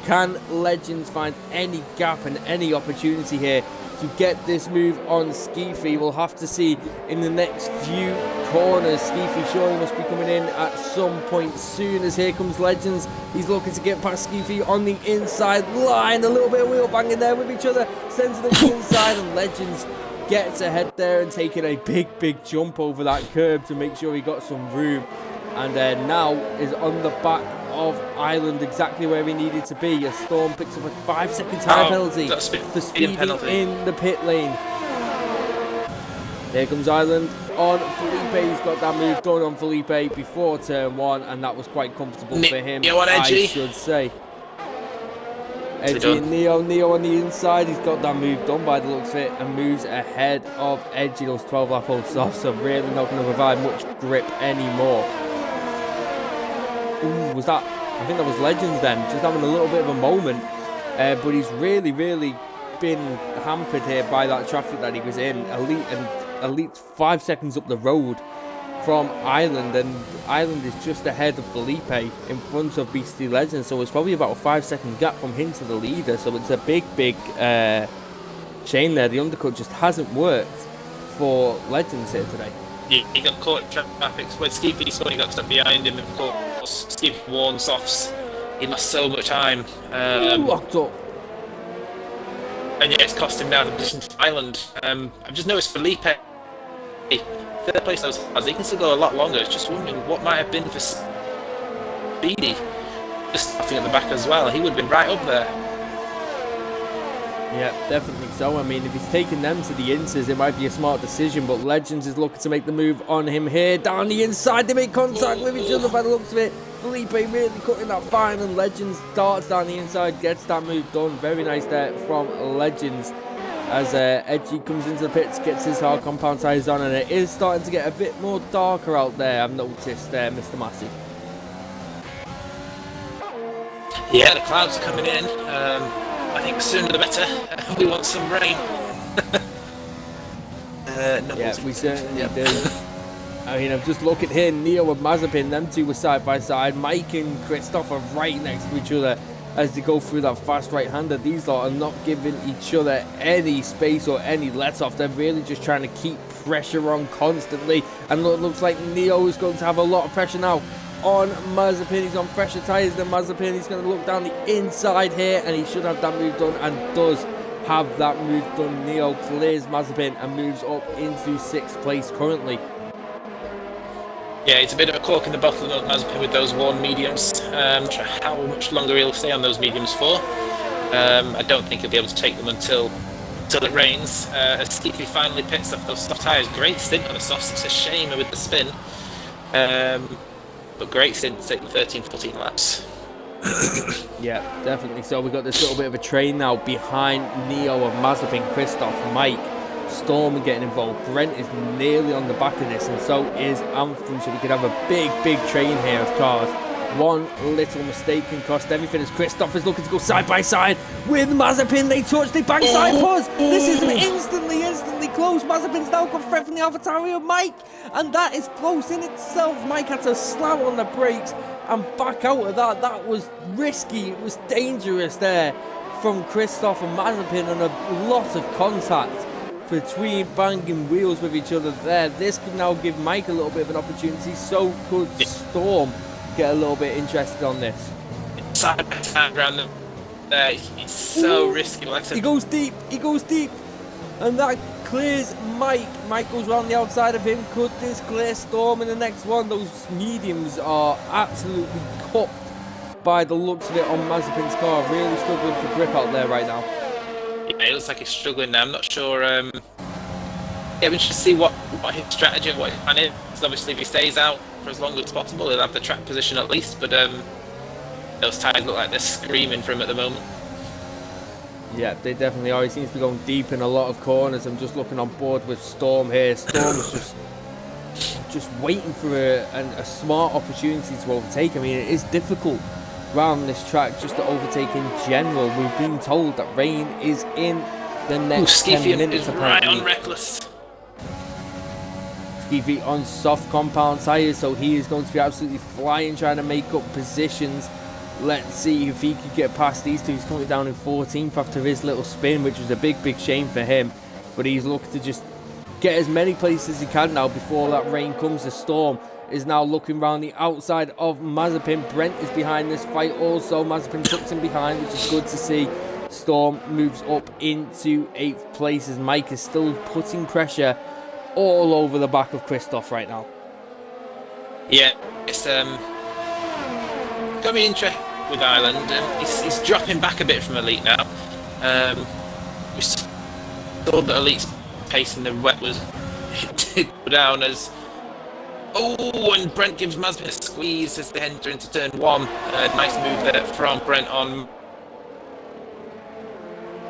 Can Legends find any gap and any opportunity here to get this move on Skeefy? We'll have to see in the next few corners. Skeefy surely must be coming in at some point soon, as here comes Legends. He's looking to get past Skeefy on the inside line. A little bit of wheel banging there with each other. Sends it to the inside, and Legends gets ahead there and taking a big jump over that curb to make sure he got some room. And now is on the back of Island, exactly where he needed to be. A Storm picks up a 5-second time penalty for speeding in the pit lane. Here comes Island on Felipe. He's got that move done on Felipe before turn 1, and that was quite comfortable for him, I should say. Edgy and Neo on the inside. He's got that move done by the looks of it and moves ahead of Edgy. Those 12-lap-old softs are really not going to provide much grip anymore. Ooh, was that? I think that was Legends then, just having a little bit of a moment. But he's really been hampered here by that traffic that he was in. Elite 5 seconds up the road from Island, and Island is just ahead of Felipe in front of Beastie Legends. So it's probably about a 5-second gap from him to the leader. So it's a big shame there. The undercut just hasn't worked for Legends here today. Yeah, he got caught in traffic. When Skeefy saw he got stuck behind him, of course, Skeefy won softs. He lost so much time. Locked up. And yeah, it's cost him now the position to Island. I've just noticed Felipe, third place, he can still go a lot longer. It's just wondering what might have been for Speedy. Just starting at the back as well. He would have been right up there. Yeah, definitely so. I mean, if he's taking them to the inters, it might be a smart decision, but Legends is looking to make the move on him here. Down the inside, they make contact with each other by the looks of it. Felipe really cutting that fine, and Legends darts down the inside, gets that move done. Very nice there from Legends. As Edgy comes into the pits, gets his hard compound tyres on, and it is starting to get a bit more darker out there, I've noticed there, Mr. Massey. Yeah, the clouds are coming in. I think the sooner the better. We want some rain. Yeah, we certainly do. I mean, I'm just looking here, Neo and Mazepin, them two were side by side. Mike and Christoph are right next to each other as they go through that fast right-hander. These lot are not giving each other any space or any let-off. They're really just trying to keep pressure on constantly. And it looks like Neo is going to have a lot of pressure now on Mazepin. He's on fresher tyres than Mazepin. He's going to look down the inside here, and he should have that move done, and does have that move done. Neo clears Mazepin and moves up into 6th place currently. Yeah, it's a bit of a cork in the bottle of Mazepin with those worn mediums. I'm not sure how much longer he'll stay on those mediums for. I don't think he'll be able to take them until it rains. As Skeefy finally picks up those soft tyres. Great stint on the softs. It's a shame with the spin. But great stint to take the 13-14 laps. Yeah, definitely. So we've got this little bit of a train now behind Neo and Mazepin, Christoph, Mike, Storm are getting involved. Brent is nearly on the back of this, and so is Anthem. So we could have a big train here of cars. One little mistake can cost everything, as Christoph is looking to go side by side with Mazepin. They touch, they bang side pause. This is instantly close. Mazepin's now got threat from the AlphaTauri of Mike, and that is close in itself. Mike had to slam on the brakes and back out of that. That was risky. It was dangerous there from Christoph and Mazepin, and a lot of contact between banging wheels with each other there. This could now give Mike a little bit of an opportunity. So could Storm get a little bit interested on this. Side by side around them. It's so risky. Like he goes deep, and that clears Mike. Mike goes around the outside of him. Could this clear Storm in the next one? Those mediums are absolutely cupped by the looks of it on Mazepin's car. Really struggling for grip out there right now. Yeah, it looks like he's struggling now. I'm not sure Yeah, we should see what his strategy and what his plan is. Obviously, if he stays out for as long as possible, he'll have the track position at least. But those tyres look like they're screaming for him at the moment. Yeah, they definitely are. He seems to be going deep in a lot of corners. I'm just looking on board with Storm here. Storm is just waiting for a smart opportunity to overtake. I mean, it is difficult around this track just to overtake in general. We've been told that rain is in the next 10 minutes. Is right on Reckless. Skeefy on soft compound tyres, so he is going to be absolutely flying, trying to make up positions. Let's see if he could get past these two. He's currently down in 14th after his little spin, which was a big shame for him. But he's looking to just get as many places as he can now before that rain comes. The Storm is now looking around the outside of Mazepin. Brent is behind this fight also. Mazepin tucks him behind, which is good to see. Storm moves up into 8th place as Mike is still putting pressure all over the back of Christoph right now. Yeah, it's got me interested with Ireland. He's dropping back a bit from Elite now. We saw that Elite's pace in the wet was down as... Oh, and Brent gives Mazepin a squeeze as they enter into turn 1. Nice move there from Brent on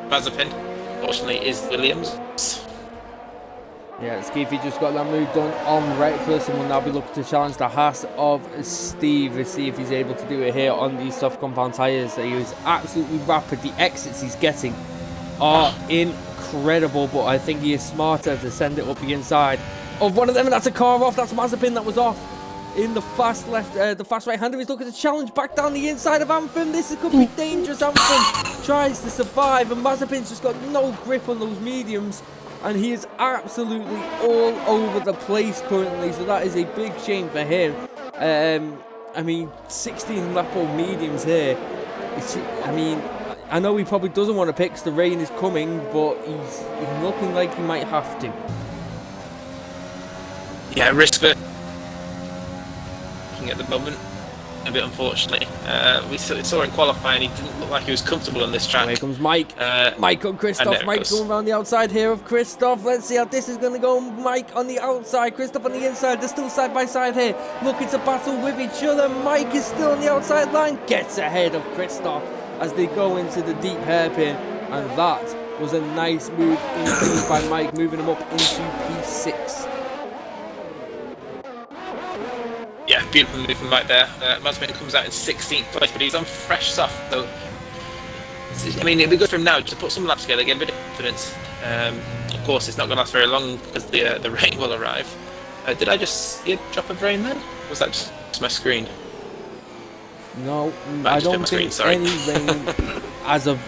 Mazepin. Fortunately, is Williams. Yeah, Skeefy just got that move done on Reckless and will now be looking to challenge the Haas of Steve. Let's see if he's able to do it here on these soft compound tyres. He is absolutely rapid. The exits he's getting are incredible, but I think he is smarter to send it up the inside of one of them, and that's a car off. That's Mazepin that was off in the fast left, the fast right-hander. He's looking to challenge back down the inside of Anthem. This could be dangerous. Anthem tries to survive, and Mazepin's just got no grip on those mediums. And he is absolutely all over the place currently, so that is a big shame for him. I mean, 16 lap old mediums here. I mean, I know he probably doesn't want to pick because the rain is coming, but he's looking like he might have to. Yeah, risk for at the moment, a bit unfortunately. We saw in qualifying, he didn't look like he was comfortable on this track. Here comes Mike. Mike on Christoph. Mike going around the outside here of Christoph. Let's see how this is going to go. Mike on the outside, Christoph on the inside. They're still side by side here, looking to battle with each other. Mike is still on the outside line, gets ahead of Christoph as they go into the deep hairpin, and that was a nice move by Mike, moving him up into P6. Yeah, beautiful move from Mike there. Mazepin comes out in 16th place, but he's on fresh soft, so I mean, it'd be good for him now to put some laps together, get a bit of confidence. Of course, it's not going to last very long because the rain will arrive. Did I just see a drop of rain then? Or was that just my screen? No, I don't think any rain as of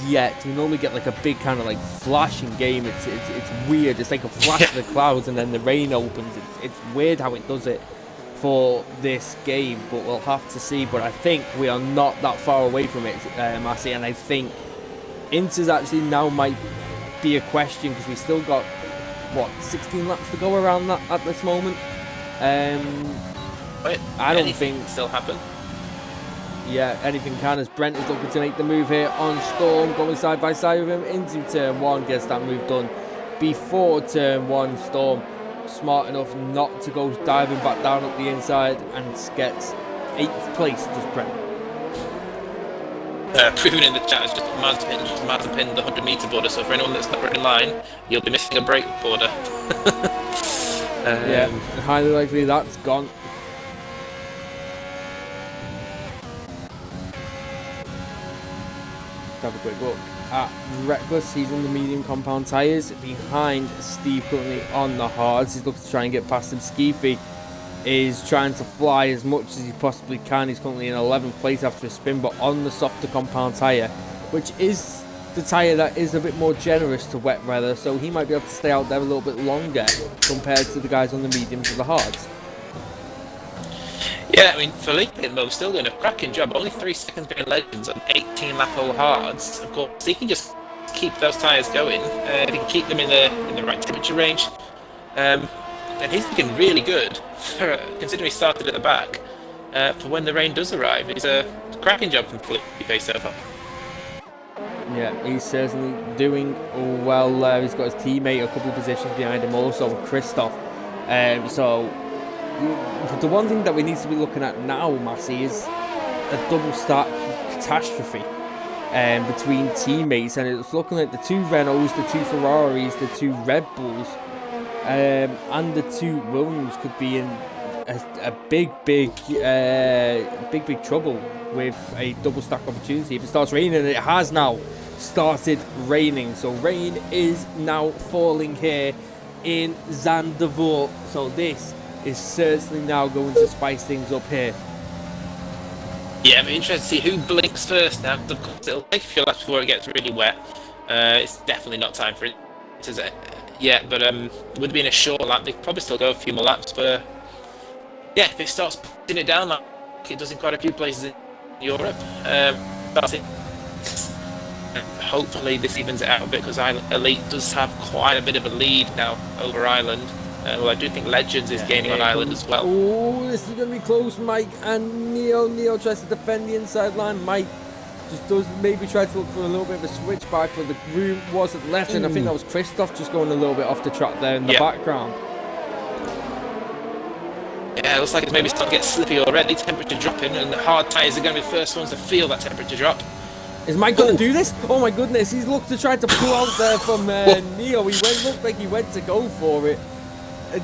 yet. We normally get like a big kind of like flashing game. It's weird. It's like a flash of the clouds and then the rain opens. It's weird how it does it for this game, but we'll have to see. But I think we are not that far away from it, Massey, and I think Inters actually now might be a question because we still got what 16 laps to go around that at this moment. I don't think still happen. Yeah, anything can, as Brent is looking to make the move here on Storm, going side by side with him into turn 1, gets that move done before turn 1. Storm smart enough not to go diving back down up the inside and gets 8th place, does Brent. Proven in the chat is just Mazepin the 100 metre border, so for anyone that's not in line, you'll be missing a brake border. Yeah, highly likely that's gone. Have a quick look at Reckless. He's on the medium compound tyres behind Steve currently on the hards. He's looking to try and get past him. Skeefy is trying to fly as much as he possibly can. He's currently in 11th place after a spin, but on the softer compound tyre, which is the tyre that is a bit more generous to wet weather, so he might be able to stay out there a little bit longer compared to the guys on the mediums or the hards. Yeah, I mean, Felipe at the moment still doing a cracking job. Only 3 seconds behind Legends on 18 lap old hards. Of course, he can just keep those tyres going. He can keep them in the right temperature range. And he's looking really good, considering he started at the back. For when the rain does arrive, it's a cracking job from Felipe so far. Yeah, he's certainly doing well there. He's got his teammate a couple of positions behind him also, Christoph. So, the one thing that we need to be looking at now, Massey, is a double stack catastrophe between teammates. And it's looking like the two Renaults, the two Ferraris, the two Red Bulls, and the two Williams could be in a big trouble with a double stack opportunity if it starts raining, and it has now started raining. So rain is now falling here in Zandvoort. So this is certainly now going to spice things up here. Yeah, I'm interested to see who blinks first now. Of course, it'll take a few laps before it gets really wet. It's definitely not time for it, is it? Yeah, but with it being a short lap, they could probably still go a few more laps. But yeah, if it starts putting it down like it does in quite a few places in Europe, hopefully this evens it out a bit, because Elite does have quite a bit of a lead now over Ireland. Well, I do think Legends is gaining on Ireland as well. Oh, this is going to be close, Mike and Neo. Neo tries to defend the inside line. Mike just does maybe try to look for a little bit of a switch back, but the room wasn't left, and I think that was Christoph just going a little bit off the track there in the background. Yeah, it looks like it's maybe starting to get slippy already. Temperature dropping, and the hard tyres are going to be the first ones to feel that temperature drop. Is Mike going to do this? Oh my goodness, he's looked to try to pull out there from Neo. Looked like he went to go for it.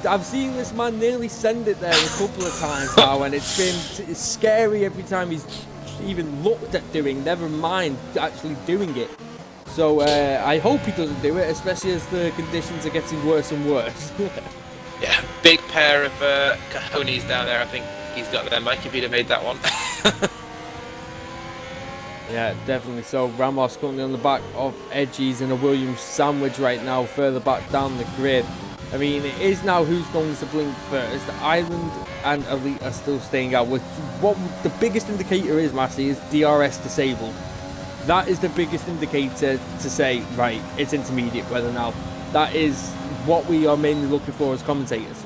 I've seen this man nearly send it there a couple of times now, and it's scary every time he's even looked at doing, never mind actually doing it. So I hope he doesn't do it, especially as the conditions are getting worse and worse. Yeah, big pair of cojones down there, I think he's got there. Mike, if he'd have made that one. Yeah, definitely. So Ramos currently on the back of Edgies in a Williams sandwich right now, further back down the grid. I mean, it is now who's going to blink first. Ireland and Elite are still staying out. What the biggest indicator is, Massey, is DRS disabled. That is the biggest indicator to say, right, it's intermediate weather now. That is what we are mainly looking for as commentators.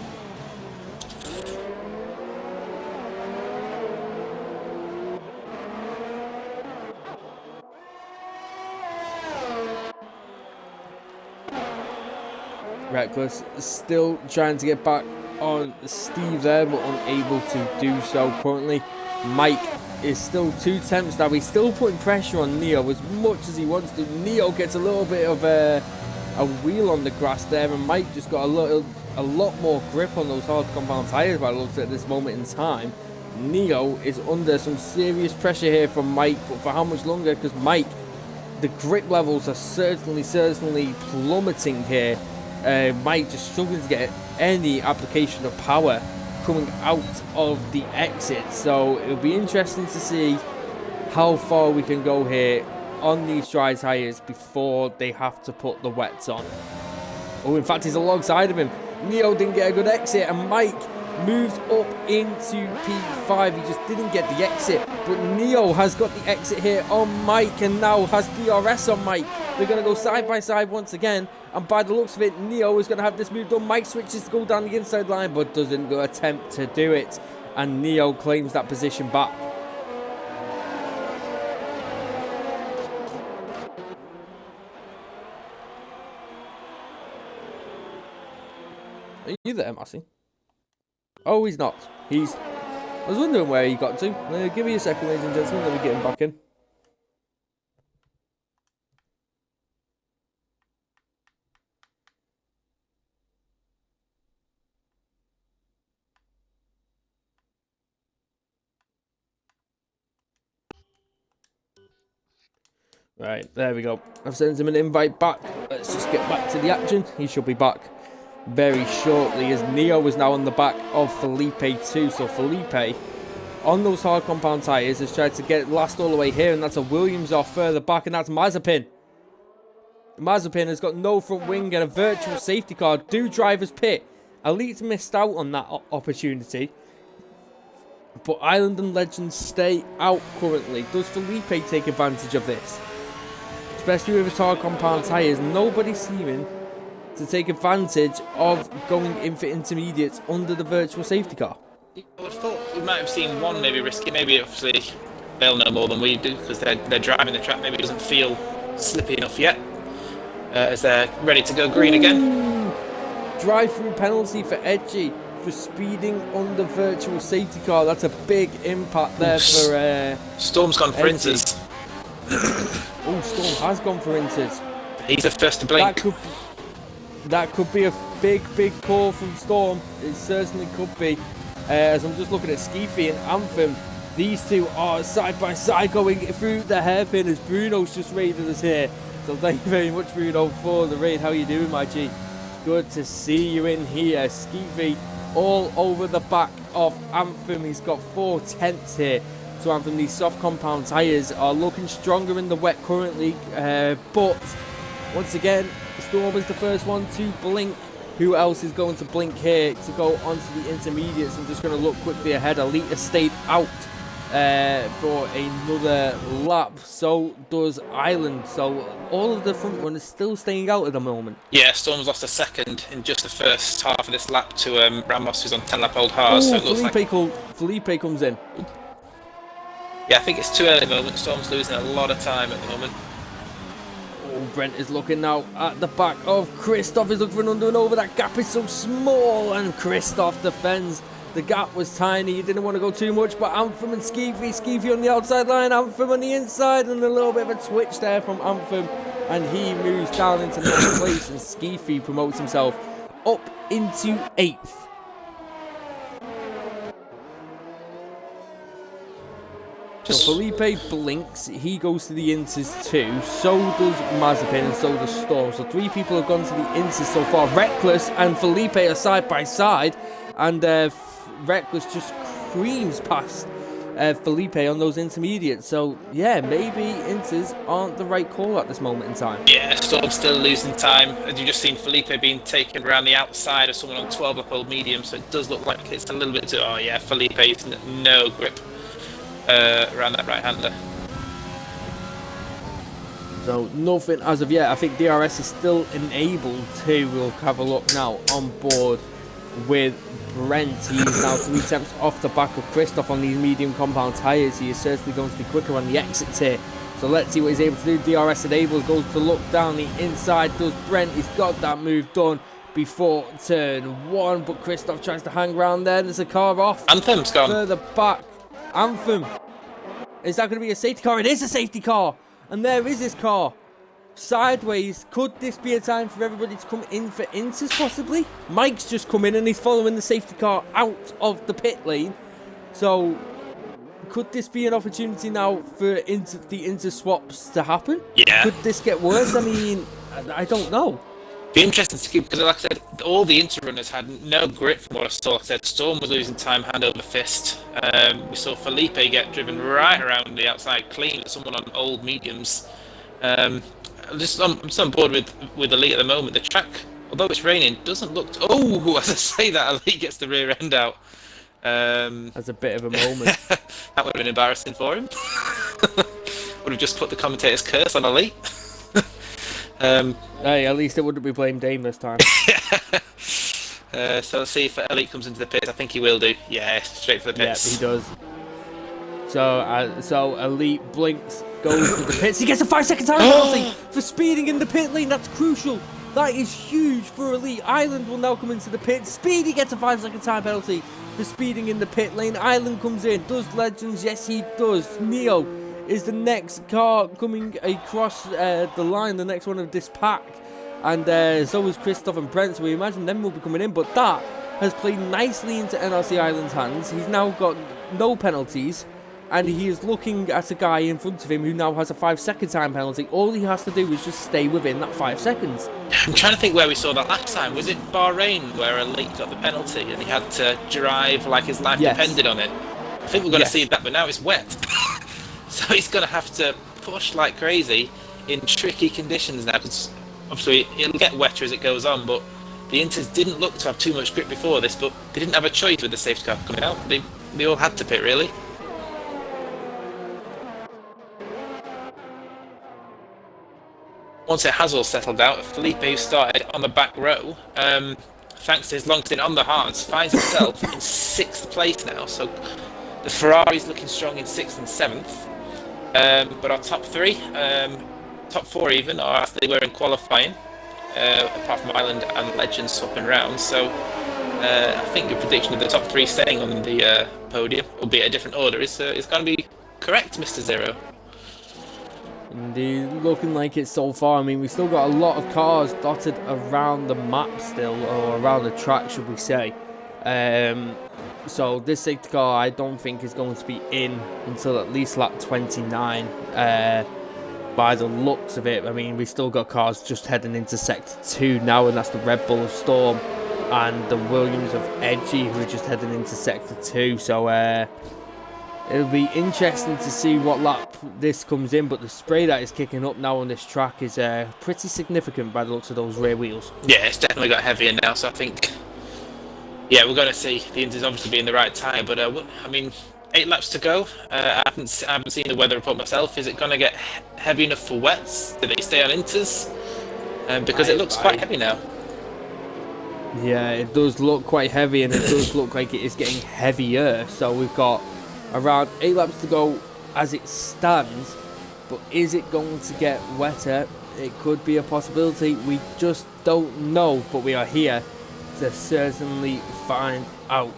Reckless still trying to get back on Steve there, but unable to do so currently. Mike is still 2 tenths now. He's still putting pressure on Neo as much as he wants to. Neo gets a little bit of a wheel on the grass there, and Mike just got a lot more grip on those hard compound tyres by the looks at this moment in time. Neo is under some serious pressure here from Mike, but for how much longer? Because Mike, the grip levels are certainly plummeting here. Mike just struggling to get any application of power coming out of the exit. So it'll be interesting to see how far we can go here on these dry tyres before they have to put the wets on. Oh, in fact, he's alongside of him. Neo didn't get a good exit, and Mike moves up into P5. He just didn't get the exit, but Neo has got the exit here on Mike, and now has DRS on Mike. They're going to go side by side once again, and by the looks of it, Neo is going to have this move done. Mike switches to go down the inside line, but doesn't go attempt to do it, and Neo claims that position back. Are you there, Massey? Oh, he's not. I was wondering where he got to. Give me a second, ladies and gentlemen. Let me get him back in. Right, there we go. I've sent him an invite back. Let's just get back to the action. He should be back very shortly, as Neo is now on the back of Felipe too. So Felipe, on those hard compound tyres, has tried to get last all the way here, and that's a Williams off further back, and that's Mazepin. Mazepin has got no front wing and a virtual safety car. Do drivers pit? Elite missed out on that opportunity, but Ireland and Legends stay out currently. Does Felipe take advantage of this? Especially with his hard compound tyres, nobody's seeming to take advantage of going in for intermediates under the virtual safety car. I would have thought we might have seen one maybe risk it, maybe obviously they'll know more than we do because they're driving the track. Maybe it doesn't feel slippy enough yet as they're ready to go green again. Drive-through penalty for Edgy for speeding on the virtual safety car. That's a big impact there for Storm's gone for Inters. Oh, Storm has gone for Inters. He's the first to blink. That could be a big call from Storm. It certainly could be. As I'm just looking at Skeefy and Anthem, these two are side by side going through the hairpin as Bruno's just raided us here. So thank you very much, Bruno, for the raid. How you doing, my G? Good to see you in here. Skeefy all over the back of Anthem. He's got 4 tenths here. So Anthem, these soft compound tyres are looking stronger in the wet currently. But once again, Storm is the first one to blink. Who else is going to blink here to go onto the intermediates? I'm just going to look quickly ahead. Elite has stayed out for another lap. So does Island. So all of the front runners still staying out at the moment. Yeah, Storm's lost a second in just the first half of this lap to Ramos, who's on 10-lap old hard. So it looks Felipe comes in. Yeah, I think it's too early at the moment. Storm's losing a lot of time at the moment. Oh, Brent is looking now at the back of Christoph. Is looking for an under and over. That gap is so small, and Christoph defends. The gap was tiny. He didn't want to go too much, but Anthem and Skeefy on the outside line. Anthem on the inside, and a little bit of a twitch there from Anthem, and he moves down into 9th place, and Skeefy promotes himself up into 8th. So Felipe blinks, he goes to the Inters too, so does Mazepin and so does Storm. So 3 people have gone to the Inters so far. Reckless and Felipe are side by side, and Reckless just creams past Felipe on those intermediates. So yeah, maybe Inters aren't the right call at this moment in time. Yeah, Storm's still losing time. As you've just seen Felipe being taken around the outside of someone on 12-up old medium, so it does look like it's a little bit too... Oh yeah, Felipe's no grip around that right-hander. So nothing as of yet. I think DRS is still enabled to. We'll have a look now on board with Brent. He is now 3 tenths off the back of Christoph on these medium compound tyres. He is certainly going to be quicker on the exits here. So let's see what he's able to do. DRS enabled, goes to look down the inside. Does Brent? He's got that move done before turn 1, but Christoph tries to hang around there. There's a car off. Anthem's gone. Further back. Anthem. Is that going to be a safety car? It is a safety car. And there is his car. Sideways. Could this be a time for everybody to come in for Inters possibly? Mike's just come in and he's following the safety car out of the pit lane. So could this be an opportunity now for the Inter swaps to happen? Yeah. Could this get worse? I mean, I don't know. Be interesting to keep, because like I said, all the Inter runners had no grip from what I saw. Like I said, Storm was losing time hand over fist. We saw Felipe get driven right around the outside clean with someone on old mediums. I'm just on board with Elite at the moment. The track, although it's raining, doesn't look... Oh, as I say that, Elite gets the rear end out. That's a bit of a moment. That would have been embarrassing for him. Would have just put the commentator's curse on Elite. Hey, at least it wouldn't be blamed Dame this time. So let's see if Elite comes into the pits. I think he will do. Yeah, straight for the pits. Yeah, he does. So Elite blinks, goes to the pits. He gets a 5-second time penalty for speeding in the pit lane. That's crucial. That is huge for Elite. Island will now come into the pit. Speedy gets a 5-second time penalty for speeding in the pit lane. Island comes in. Does Legends? Yes, he does. Neo is the next car coming across the line, the next one of this pack. And so is Christoph and Brent, so we imagine them will be coming in. But that has played nicely into NRC Island's hands. He's now got no penalties, and he is looking at a guy in front of him who now has a 5-second time penalty. All he has to do is just stay within that 5 seconds. I'm trying to think where we saw that last time. Was it Bahrain where Elite got the penalty and he had to drive like his life depended on it? I think we're going to see that, but now it's wet. So he's going to have to push like crazy in tricky conditions now, because obviously it'll get wetter as it goes on, but the Inters didn't look to have too much grip before this, but they didn't have a choice with the safety car coming out. They all had to pit, really. Once it has all settled out, Felipe, who started on the back row, thanks to his long stint on the hards, finds himself in 6th place now, so The Ferrari's looking strong in 6th and 7th. But our top 3, top 4 even, are as they were in qualifying, apart from Ireland and Legends swapping round. So I think your prediction of the top 3 staying on the podium, albeit a different order, is going to be correct, Mr. Zero. Indeed, looking like it so far. I mean, we still got a lot of cars dotted around the map still, or around the track, should we say. So this safety car, I don't think is going to be in until at least lap 29. By the looks of it, I mean, we still got cars just heading into Sector 2 now, and that's the Red Bull of Storm and the Williams of Edgy, who are just heading into Sector 2. So it'll be interesting to see what lap this comes in, but the spray that is kicking up now on this track is pretty significant by the looks of those rear wheels. Yeah, it's definitely got heavier now, so I think, yeah, we're going to see the Inters obviously being the right tyre, but I mean, 8 laps to go. I haven't seen the weather report myself. Is it going to get heavy enough for wets? Do they stay on Inters? Because it looks quite heavy now. Yeah, it does look quite heavy, and it does look like it is getting heavier. So we've got around 8 laps to go as it stands, but is it going to get wetter? It could be a possibility. We just don't know, but we are here to certainly find out.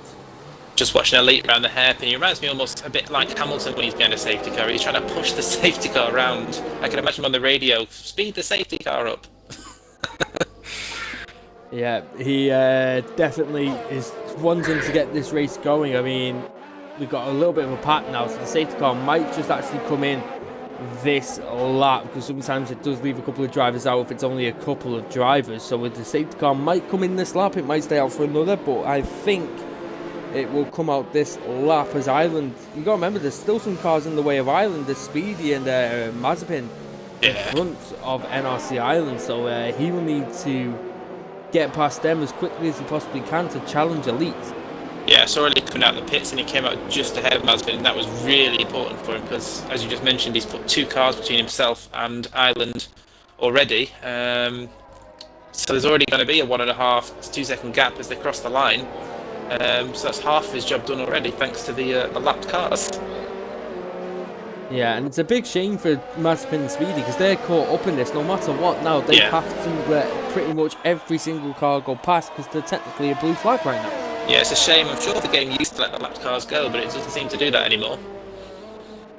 Just watching Elite around the hairpin, he reminds me almost a bit like Hamilton when he's behind a safety car. He's trying to push the safety car around. I can imagine him on the radio, speed the safety car up. Yeah, he definitely is wanting to get this race going. I mean, we've got a little bit of a pattern now, so the safety car might just actually come in this lap, because sometimes it does leave a couple of drivers out if it's only a couple of drivers. So with the safety car might come in this lap, it might stay out for another, but I think it will come out this lap as Ireland. You got to remember, there's still some cars in the way of Ireland. There's Speedy and Mazepin in front of NRC Ireland, so he will need to get past them as quickly as he possibly can to challenge Elite. Yeah, I saw Elite coming out of the pits and he came out just ahead of Mazepin, and that was really important for him because, as you just mentioned, he's put 2 cars between himself and Ireland already. So there's already going to be a 1.5 to 2 second gap as they cross the line. So that's half his job done already, thanks to the lapped cars. Yeah, and it's a big shame for Mazepin and Speedy because they're caught up in this no matter what now. They have to let pretty much every single car go past because they're technically a blue flag right now. Yeah, it's a shame. I'm sure the game used to let the lapped cars go, but it doesn't seem to do that anymore.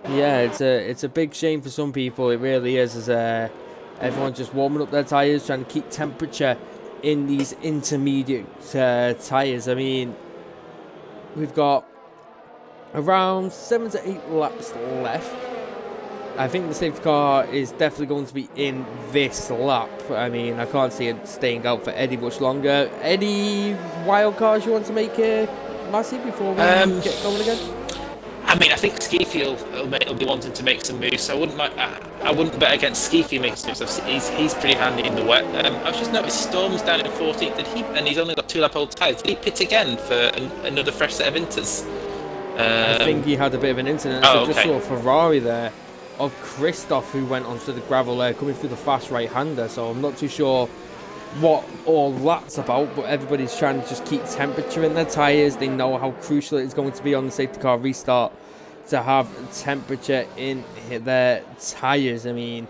Yeah, it's a big shame for some people. It really is, as everyone's just warming up their tyres, trying to keep temperature in these intermediate tyres. I mean, we've got around 7 to 8 laps left. I think the safety car is definitely going to be in this lap. I mean, I can't see it staying out for Eddie much longer. Any wild cards you want to make here, Massey, before we get going again? I mean, I think Skeefy will be wanting to make some moves, so I wouldn't bet against Skeefy making some moves. He's pretty handy in the wet. I've just noticed Storm's down in 14th, and he's only got 2 lap old tyres. Did he pit again for another fresh set of inters? I think he had a bit of an incident. So just saw a Ferrari there of Christoph who went onto the gravel there, coming through the fast right-hander. So I'm not too sure what all that's about, but everybody's trying to just keep temperature in their tyres. They know how crucial it is going to be on the safety car restart to have temperature in their tyres. I mean,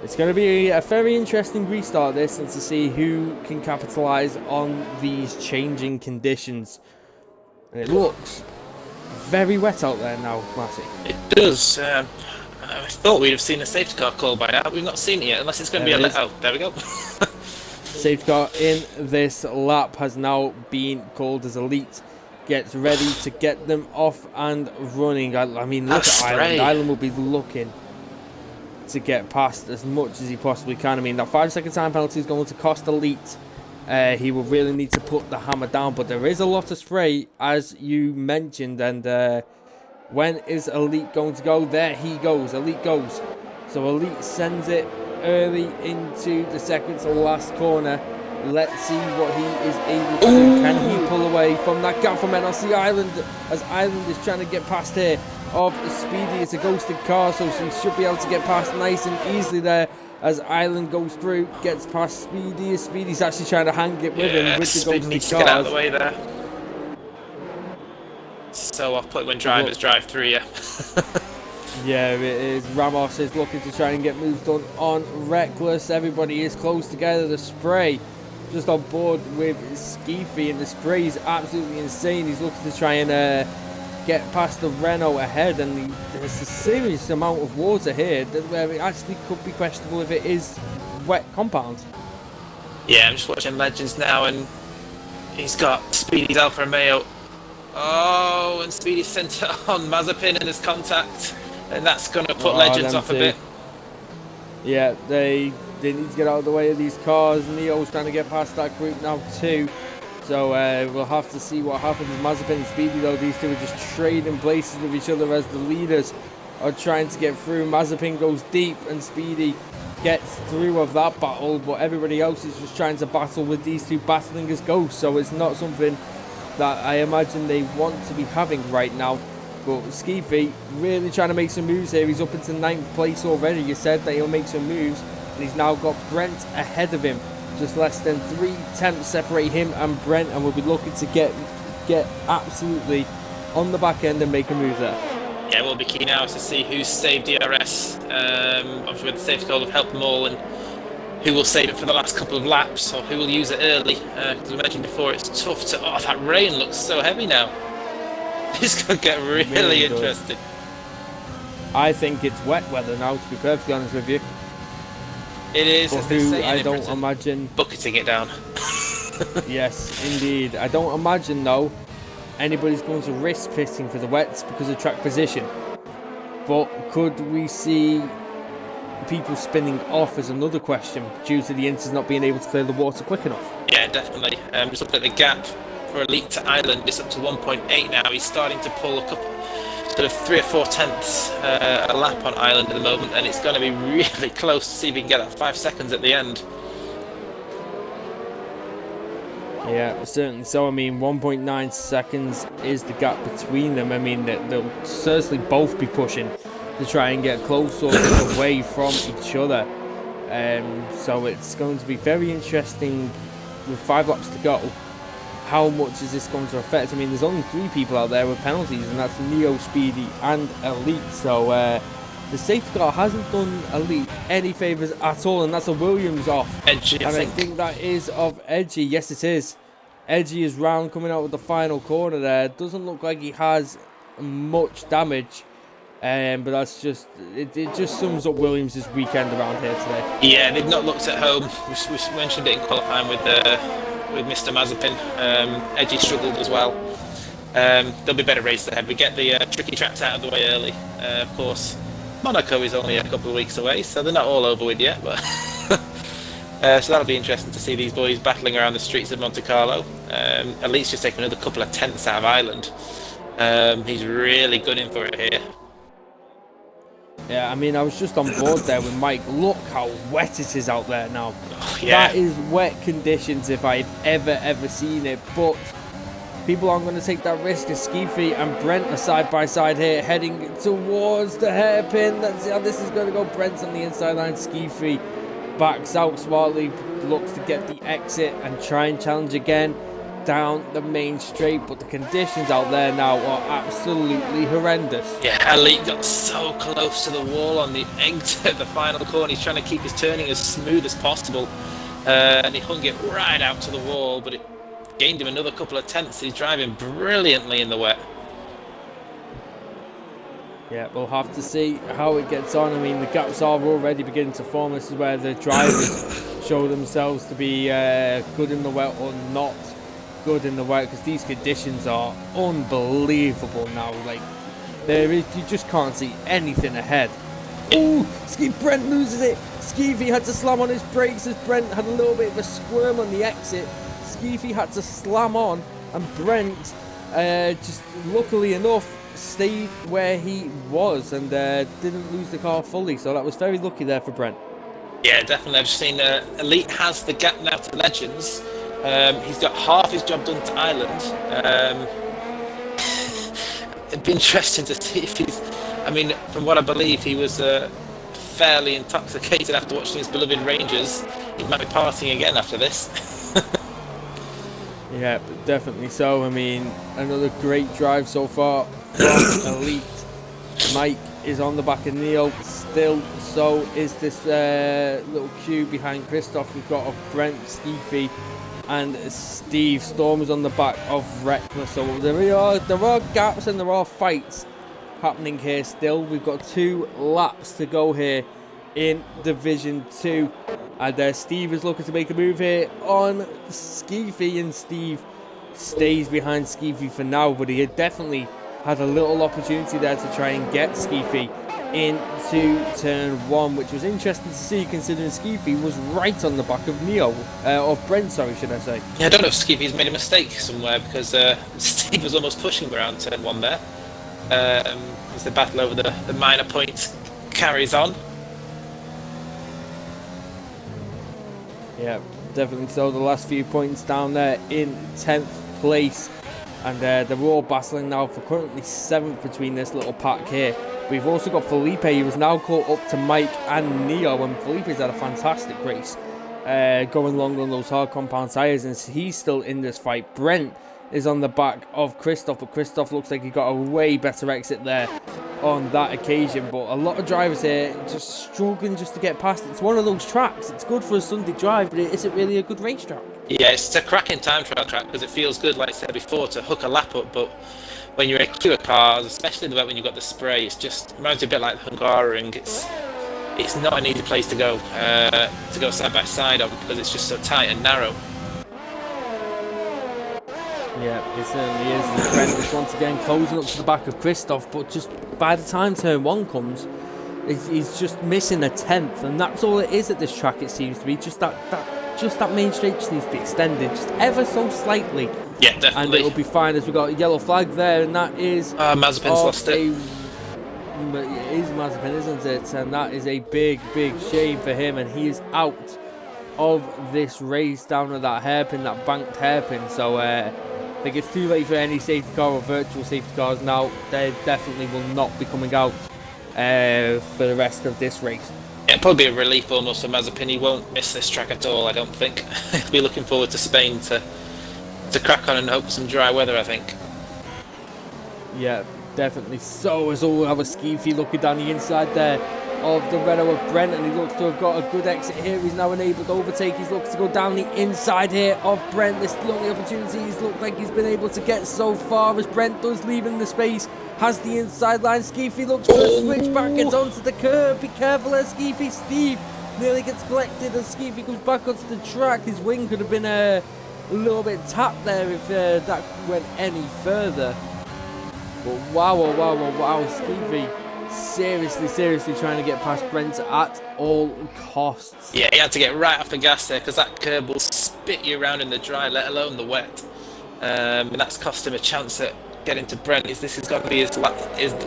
it's going to be a very interesting restart this, and to see who can capitalise on these changing conditions. And it looks very wet out there now, Massey. It does. I thought we'd have seen a safety car call by now. We've not seen it yet, unless it's going to be a let. Oh, there we go. Safety car in this lap has now been called as Elite gets ready to get them off and running. I mean, look at Ireland. Ireland will be looking to get past as much as he possibly can. I mean, that 5-second time penalty is going to cost Elite. He will really need to put the hammer down, but there is a lot of spray, as you mentioned, and when is Elite going to go? There he goes. Elite goes. So Elite sends it early into the second to last corner. Let's see what he is able to do. Can he pull away from that gap from NRC Ireland, as Ireland is trying to get past here of Speedy? It's a ghosted car, so she should be able to get past nice and easily there as Ireland goes through, gets past Speedy. Speedy's actually trying to hang it with him with the ghosted cars. Get out of the way there. so off-put when drivers drive through you. Yeah, it is. Ramos is looking to try and get moves done on Reckless. Everybody is close together. The spray just on board with Skeefy, and the spray is absolutely insane. He's looking to try and get past the Renault ahead, and there's a serious amount of water here where it actually could be questionable if it is wet compound. Yeah, I'm just watching Legends now, and he's got Speedy's Alfa Romeo. Oh, and Speedy sent it on Mazepin in his contact, and that's going to put Legends off a bit. Yeah, they need to get out of the way of these cars. Neo's trying to get past that group now too. So we'll have to see what happens with Mazepin and Speedy, though. These two are just trading places with each other as the leaders are trying to get through. Mazepin goes deep and Speedy gets through of that battle, but everybody else is just trying to battle with these two battling as ghosts. So it's not something that I imagine they want to be having right now. But Skeefy really trying to make some moves here. He's up into 9th place already. You said that he'll make some moves, and he's now got Brent ahead of him. Just less than 3 tenths separate him and Brent, and we'll be looking to get absolutely on the back end and make a move there. Yeah, we'll be key now to see who's saved DRS. Obviously with the safety goal of help them all, and who will save it for the last couple of laps, or who will use it early. Because I mentioned before, it's tough to... Oh, that rain looks so heavy now. This could get really interesting. I think it's wet weather now, to be perfectly honest with you. It is, but as they say I in don't Britain, imagine... bucketing it down. Yes, indeed. I don't imagine, though, anybody's going to risk pitting for the wets because of track position. But could we see people spinning off as another question due to the Inters not being able to clear the water quick enough? Yeah, definitely. Just looking at the gap for Elite to Ireland, it's up to 1.8 now. He's starting to pull a couple, sort of 3 or 4 tenths a lap on Ireland at the moment, and it's going to be really close to see if he can get that 5 seconds at the end. Yeah, certainly so. I mean, 1.9 seconds is the gap between them. I mean, they'll certainly both be pushing to try and get closer away from each other. So it's going to be very interesting with 5 laps to go. How much is this going to affect? I mean, there's only 3 people out there with penalties, and that's Neo, Speedy, and Elite. So the safety car hasn't done Elite any favours at all, and that's a Williams off. Edgy, I think that is of Edgy. Yes, it is. Edgy is round coming out with the final corner there. Doesn't look like he has much damage. But that's just it just sums up Williams' weekend around here today. Yeah, they've not looked at home. We mentioned it in qualifying with Mr. Mazepin. Edgy struggled as well. There'll be better races ahead. We get the tricky tracks out of the way early. Of course, Monaco is only a couple of weeks away, so they're not all over with yet. But so that'll be interesting to see these boys battling around the streets of Monte Carlo. At least just taking another couple of tenths out of Ireland. He's really gunning for it here. Yeah, I mean, I was just on board there with Mike. Look how wet it is out there now. Oh, yeah. That is wet conditions if I've ever seen it. But people aren't going to take that risk. As Skeefy and Brent are side by side here, heading towards the hairpin. Let's see how this is going to go. Brent's on the inside line. Skeefy backs out smartly, looks to get the exit and try and challenge again down the main straight, but the conditions out there now are absolutely horrendous. Yeah, Elite got so close to the wall on the exit at the final corner. He's trying to keep his turning as smooth as possible, and he hung it right out to the wall, but it gained him another couple of tenths. He's driving brilliantly in the wet. Yeah, we'll have to see how it gets on. I mean, the gaps are already beginning to form. This is where the drivers show themselves to be good in the wet or not good in the wet, because these conditions are unbelievable now. Like, you just can't see anything ahead. Ooh, Brent loses it. Skeefy had to slam on his brakes as Brent had a little bit of a squirm on the exit. Skeefy had to slam on, and Brent, just luckily enough, stayed where he was and didn't lose the car fully. So that was very lucky there for Brent. Yeah, definitely. I've seen Elite has the gap now to Legends. He's got half his job done to Ireland. It'd be interesting to see if he's... I mean, from what I believe, he was fairly intoxicated after watching his beloved Rangers. He might be partying again after this. Yeah, definitely so. I mean, another great drive so far from Elite. Mike is on the back of Neo still, so is this little queue behind Christoph. We've got of Brent, Skeefy, and Steve. Storm is on the back of Reckless. So there are gaps and there are fights happening here still. We've got 2 laps to go here in Division 2. And Steve is looking to make a move here on Skeefy, and Steve stays behind Skeefy for now, but he had definitely had a little opportunity there to try and get Skeefy into turn 1, which was interesting to see considering Skeefy was right on the back of Neo, of Brent, sorry, should I say. Yeah, I don't know if Skeefy's made a mistake somewhere, because Steve was almost pushing him around turn 1 there. As the battle over the minor points carries on. Yeah, definitely so. The last few points down there in 10th place. And they're all battling now for currently 7th between this little pack here. We've also got Felipe, who is now caught up to Mike and Neo. And Felipe's had a fantastic race going long on those hard compound tyres. And he's still in this fight. Brent is on the back of Christoph. But Christoph looks like he got a way better exit there on that occasion. But a lot of drivers here just struggling just to get past. It's one of those tracks. It's good for a Sunday drive, but it isn't really a good racetrack. Yeah, it's a cracking time trial track because it feels good, like I said before, to hook a lap up. But when you're in a queue of cars, especially the way when you've got the spray, it's just reminds me a bit like Hungaroring. It's not an easy place to go side by side on because it's just so tight and narrow. Yeah, it certainly is. And Brent is once again closing up to the back of Christoph, but just by the time turn 1 comes, he's just missing a 10th, and that's all it is at this track. It seems to be just that main straight just needs to be extended just ever so slightly. Yeah, definitely. And it'll be fine as we got a yellow flag there, and that is Mazepin's lost it. It is Mazepin, isn't it? And that is a big shame for him, and he is out of this race down to that hairpin, that banked hairpin. So I think it's too late for any safety car or virtual safety cars now. They definitely will not be coming out for the rest of this race. It'll probably be a relief almost for Mazepin. He won't miss this track at all, I don't think. He'll be looking forward to Spain to crack on and hope for some dry weather, I think. Yeah, definitely so. As all have a Skeefy looking down the inside there of the Renault of Brent, and he looks to have got a good exit here. He's now enabled to overtake. He's looking to go down the inside here of Brent. This is the only opportunity he's looked like he's been able to get so far, as Brent does leaving the space, has the inside line. Skeefy looks for the switch back, gets onto the curb. Be careful there, Skeefy. Steve nearly gets collected as Skeefy comes back onto the track. His wing could have been a little bit tapped there if that went any further. But wow, Skeefy seriously trying to get past Brent at all costs. Yeah, he had to get right off the gas there because that curb will spit you around in the dry, let alone the wet. And that's cost him a chance at getting to Brent. This is going to be his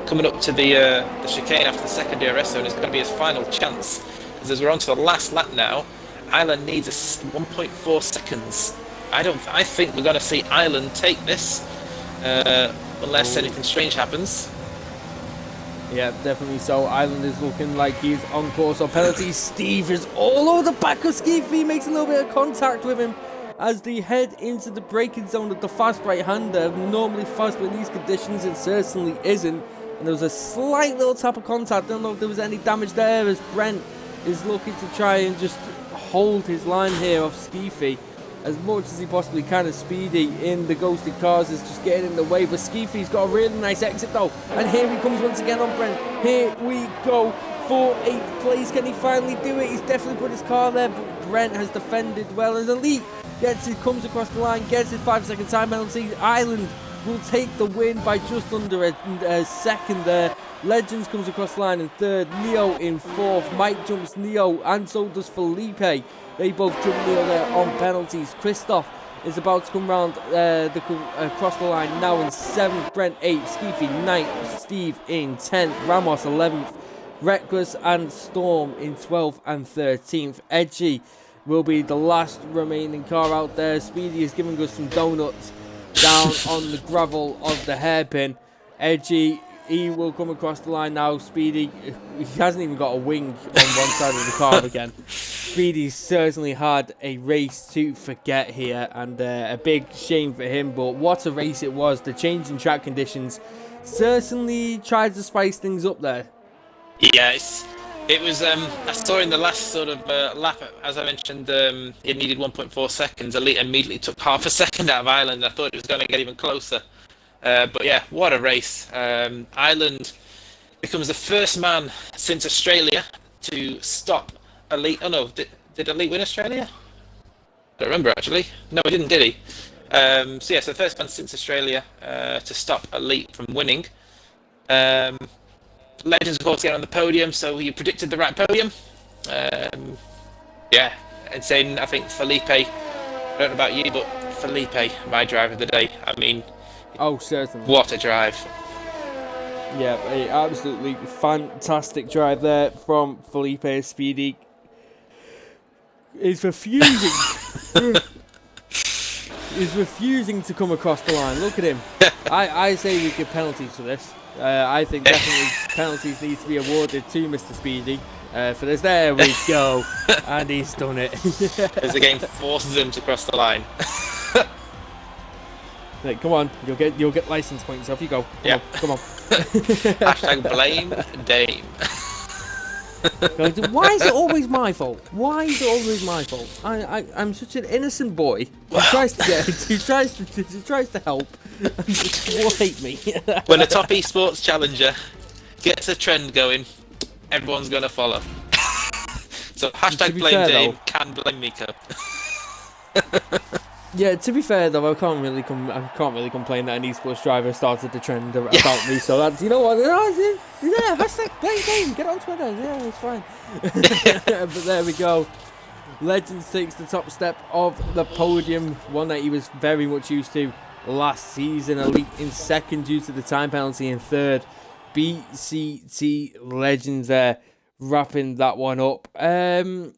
coming up to the chicane after the second DRS zone. It's going to be his final chance. As we're on to the last lap now, Ireland needs 1.4 seconds. I think we're going to see Ireland take this unless anything strange happens. Yeah, definitely so. Ireland is looking like he's on course of penalties. Steve is all over the back of Skeefy, makes a little bit of contact with him as they head into the braking zone of the fast right-hander. Normally fast with these conditions, it certainly isn't. And there was a slight little tap of contact. Don't know if there was any damage there, as Brent is looking to try and just hold his line here off Skeefy as much as he possibly can. As Speedy in the ghosted cars is just getting in the way, but Skeefy's got a really nice exit though, and here he comes once again on Brent. Here we go for 8th place. Can he finally do it? He's definitely put his car there, but Brent has defended well as Elite comes across the line, gets his 5-second time penalty. Ireland will take the win by just under a second there. Legends comes across the line in 3rd, Neo in 4th, Mike jumps Neo, and so does Felipe. They both jump Neo there on penalties. Christoph is about to come round across the line now in 7th, Brent 8th, Skeefy 9th, Steve in 10th, Ramos 11th, Reckless and Storm in 12th and 13th. Edgy will be the last remaining car out there. Speedy is giving us some donuts down on the gravel of the hairpin. Edgy, he will come across the line now. Speedy, he hasn't even got a wing on one side of the car again. Speedy certainly had a race to forget here, and a big shame for him, but what a race it was. The change in track conditions certainly tried to spice things up there. Yeah, it was. I saw in the last sort of lap, as I mentioned, it needed 1.4 seconds. Elite immediately took half a second out of Ireland. I thought it was going to get even closer. But yeah, what a race. Ireland becomes the first man since Australia to stop Elite. Oh no, did Elite win Australia? I don't remember actually. No, he didn't, did he? So yeah, so the first man since Australia to stop Elite from winning. Legends, of course, get on the podium, so you predicted the right podium. Yeah, insane. I think Felipe, I don't know about you, but Felipe, my driver of the day. I mean, oh, certainly. What a drive. Yeah, a absolutely fantastic drive there from Felipe. Speedy is refusing. Is refusing to come across the line. Look at him. I say we give penalties for this. I think definitely penalties need to be awarded to Mr. Speedy for this. There we go. And he's done it. As the game forces him to cross the line. Like, come on, you'll get license points. Off you go. Come on. Hashtag blame Dame. Why is it always my fault? Why is it always my fault? I'm such an innocent boy who tries to help and just hate me. When a top esports challenger gets a trend going, everyone's gonna follow. So hashtag blame Dame, though, can blame Miko. Yeah, to be fair though, I can't really complain that an esports driver started the trend about me. So that's, you know what? Yeah, hashtag blame Dame. Get on Twitter. Yeah, it's fine. But there we go. Legends takes the top step of the podium, one that he was very much used to last season. Elite in second due to the time penalty, in third. BCT Legends there wrapping that one up. Am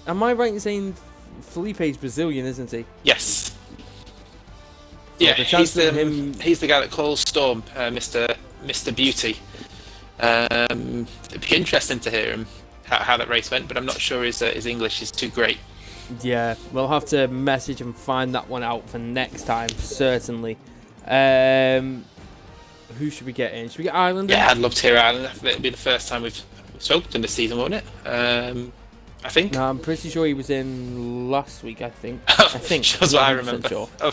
I right in saying Felipe's Brazilian, isn't he? Yes. So yeah, he's the guy that calls Storm Mr. Beauty. It'd be interesting to hear him how that race went, but I'm not sure his English is too great. Yeah, we'll have to message and find that one out for next time, certainly. Who should we get in? Should we get Ireland in? Yeah, I'd love to hear Ireland. I think it'd be the first time we've spoken this season, won't it? I think. No, I'm pretty sure he was in last week, I think. I think. That's what I remember. Sure. Oh.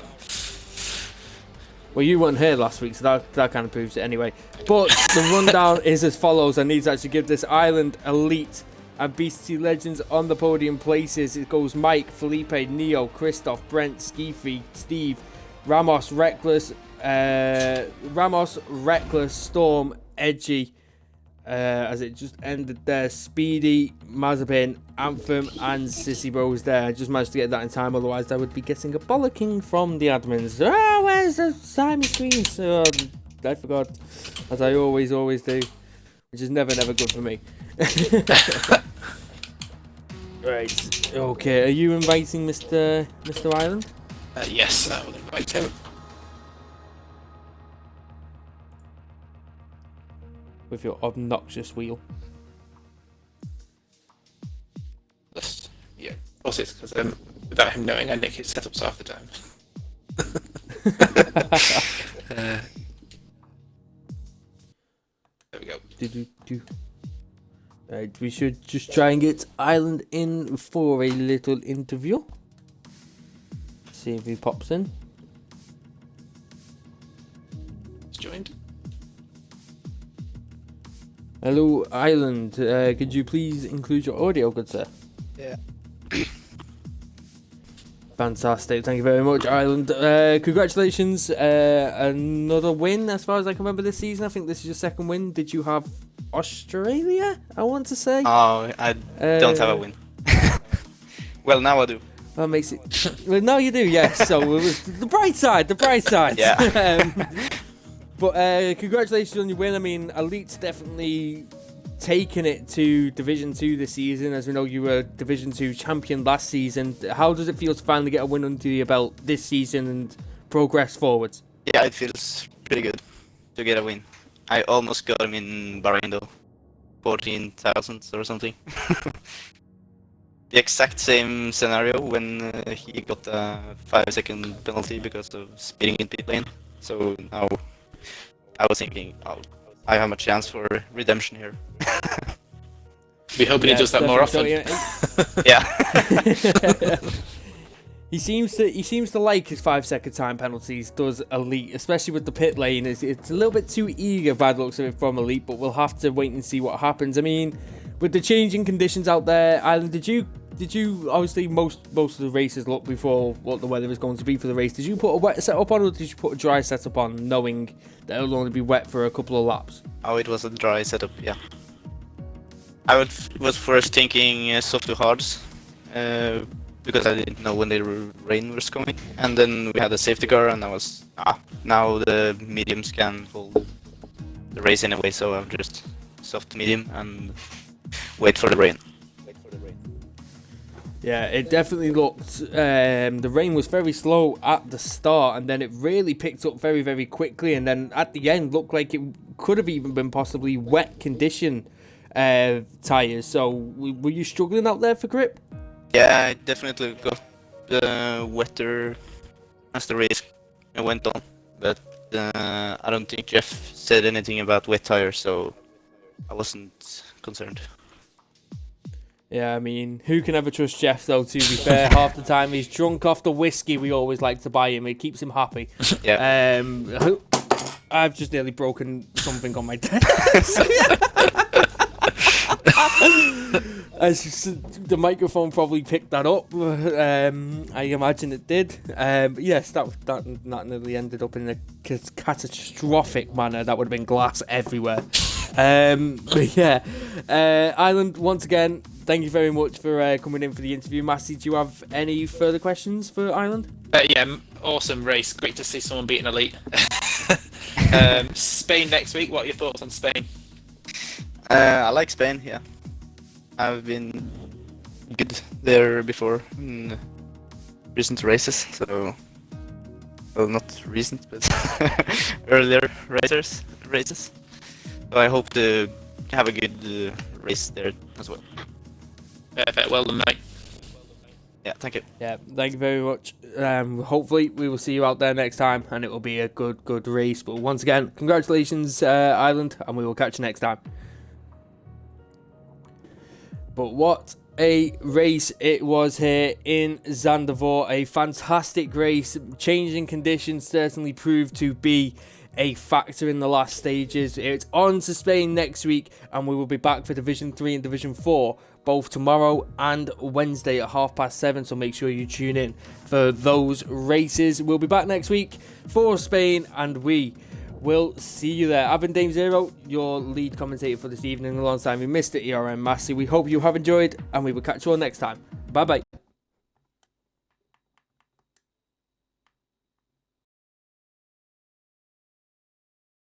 Well, you weren't here last week, so that kind of proves it anyway. But the rundown is as follows. I need to actually give this Ireland Elite and BCT Legends on the podium places. It goes Mike, Felipe, Neo, Christoph, Brent, Skeefy, Steve, Ramos, Reckless, Storm, Edgy, as it just ended there. Speedy, Mazepin, Anthem, and Sissy Bros there. I just managed to get that in time, otherwise I would be getting a bollocking from the admins. Oh, where's the time screens? I forgot, as I always do, which is never good for me. Right, okay, are you inviting Mr. Ireland? Yes, I will invite him. With your obnoxious wheel. Yeah, of course it's because without him knowing, I nick his setups half the time. There we go. Right, we should just try and get Ireland in for a little interview. See if he pops in. He's joined. Hello, Ireland. Could you please include your audio, good sir? Yeah. Fantastic. Thank you very much, Ireland. Congratulations. Another win, as far as I can remember this season. I think this is your second win. Did you have Australia, I want to say? Oh, I don't have a win. Well, now I do. That makes it... Well, now you do, yes. So, it was the bright side. Yeah. But congratulations on your win. I mean, Elite's definitely taken it to Division 2 this season. As we know, you were Division 2 champion last season. How does it feel to finally get a win under your belt this season and progress forwards? Yeah, it feels pretty good to get a win. I almost got him in Bahrain though. 14,000 or something. the exact same scenario when he got a 5-second penalty because of speeding in pit lane. So now I was thinking, oh, I have a chance for redemption here. We hoping he does that more often. Yeah. He seems to like his 5-second time penalties. Does Elite, especially with the pit lane? It's a little bit too eager by the looks of it from Elite, but we'll have to wait and see what happens. I mean, with the changing conditions out there, Island, did you obviously most of the races look before what the weather is going to be for the race? Did you put a wet setup on, or did you put a dry setup on, knowing that it'll only be wet for a couple of laps? Oh, it was a dry setup. Yeah. I was first thinking soft to hards. Because I didn't know when the rain was coming, and then we had a safety car, and I was now the mediums can hold the race anyway, so I'm just soft medium and wait for the rain. Yeah, it definitely looked. The rain was very slow at the start, and then it really picked up very, very quickly, and then at the end looked like it could have even been possibly wet condition tires. So were you struggling out there for grip? Yeah, I definitely got wetter as the race went on, but I don't think Jeff said anything about wet tires, so I wasn't concerned. Yeah, I mean, who can ever trust Jeff, though, to be fair? Half the time he's drunk off the whiskey we always like to buy him. It keeps him happy. Yeah. I've just nearly broken something on my desk. The microphone probably picked that up. I imagine it did. But yes, that nearly ended up in a catastrophic manner. That would have been glass everywhere. But yeah, Island, once again, thank you very much for coming in for the interview. Massey, do you have any further questions for Island? Yeah, awesome race. Great to see someone beat an Elite. Spain next week. What are your thoughts on Spain? I like Spain, yeah. I've been good there before in recent races, so... Well, not recent, but earlier races. So I hope to have a good race there as well. Perfect, well done, mate. Yeah, thank you. Yeah, thank you very much. Hopefully we will see you out there next time, and it will be a good race. But once again, congratulations, Island, and we will catch you next time. But what a race it was here in Zandvoort. A fantastic race. Changing conditions certainly proved to be a factor in the last stages. It's on to Spain next week, and we will be back for Division 3 and Division 4 both tomorrow and Wednesday at 7:30, so make sure you tune in for those races. We'll be back next week for Spain, and we will see you there. I've been Dame Zero, your lead commentator for this evening, alongside me, Mr. ERN Massey. We hope you have enjoyed, and we will catch you all next time. Bye bye.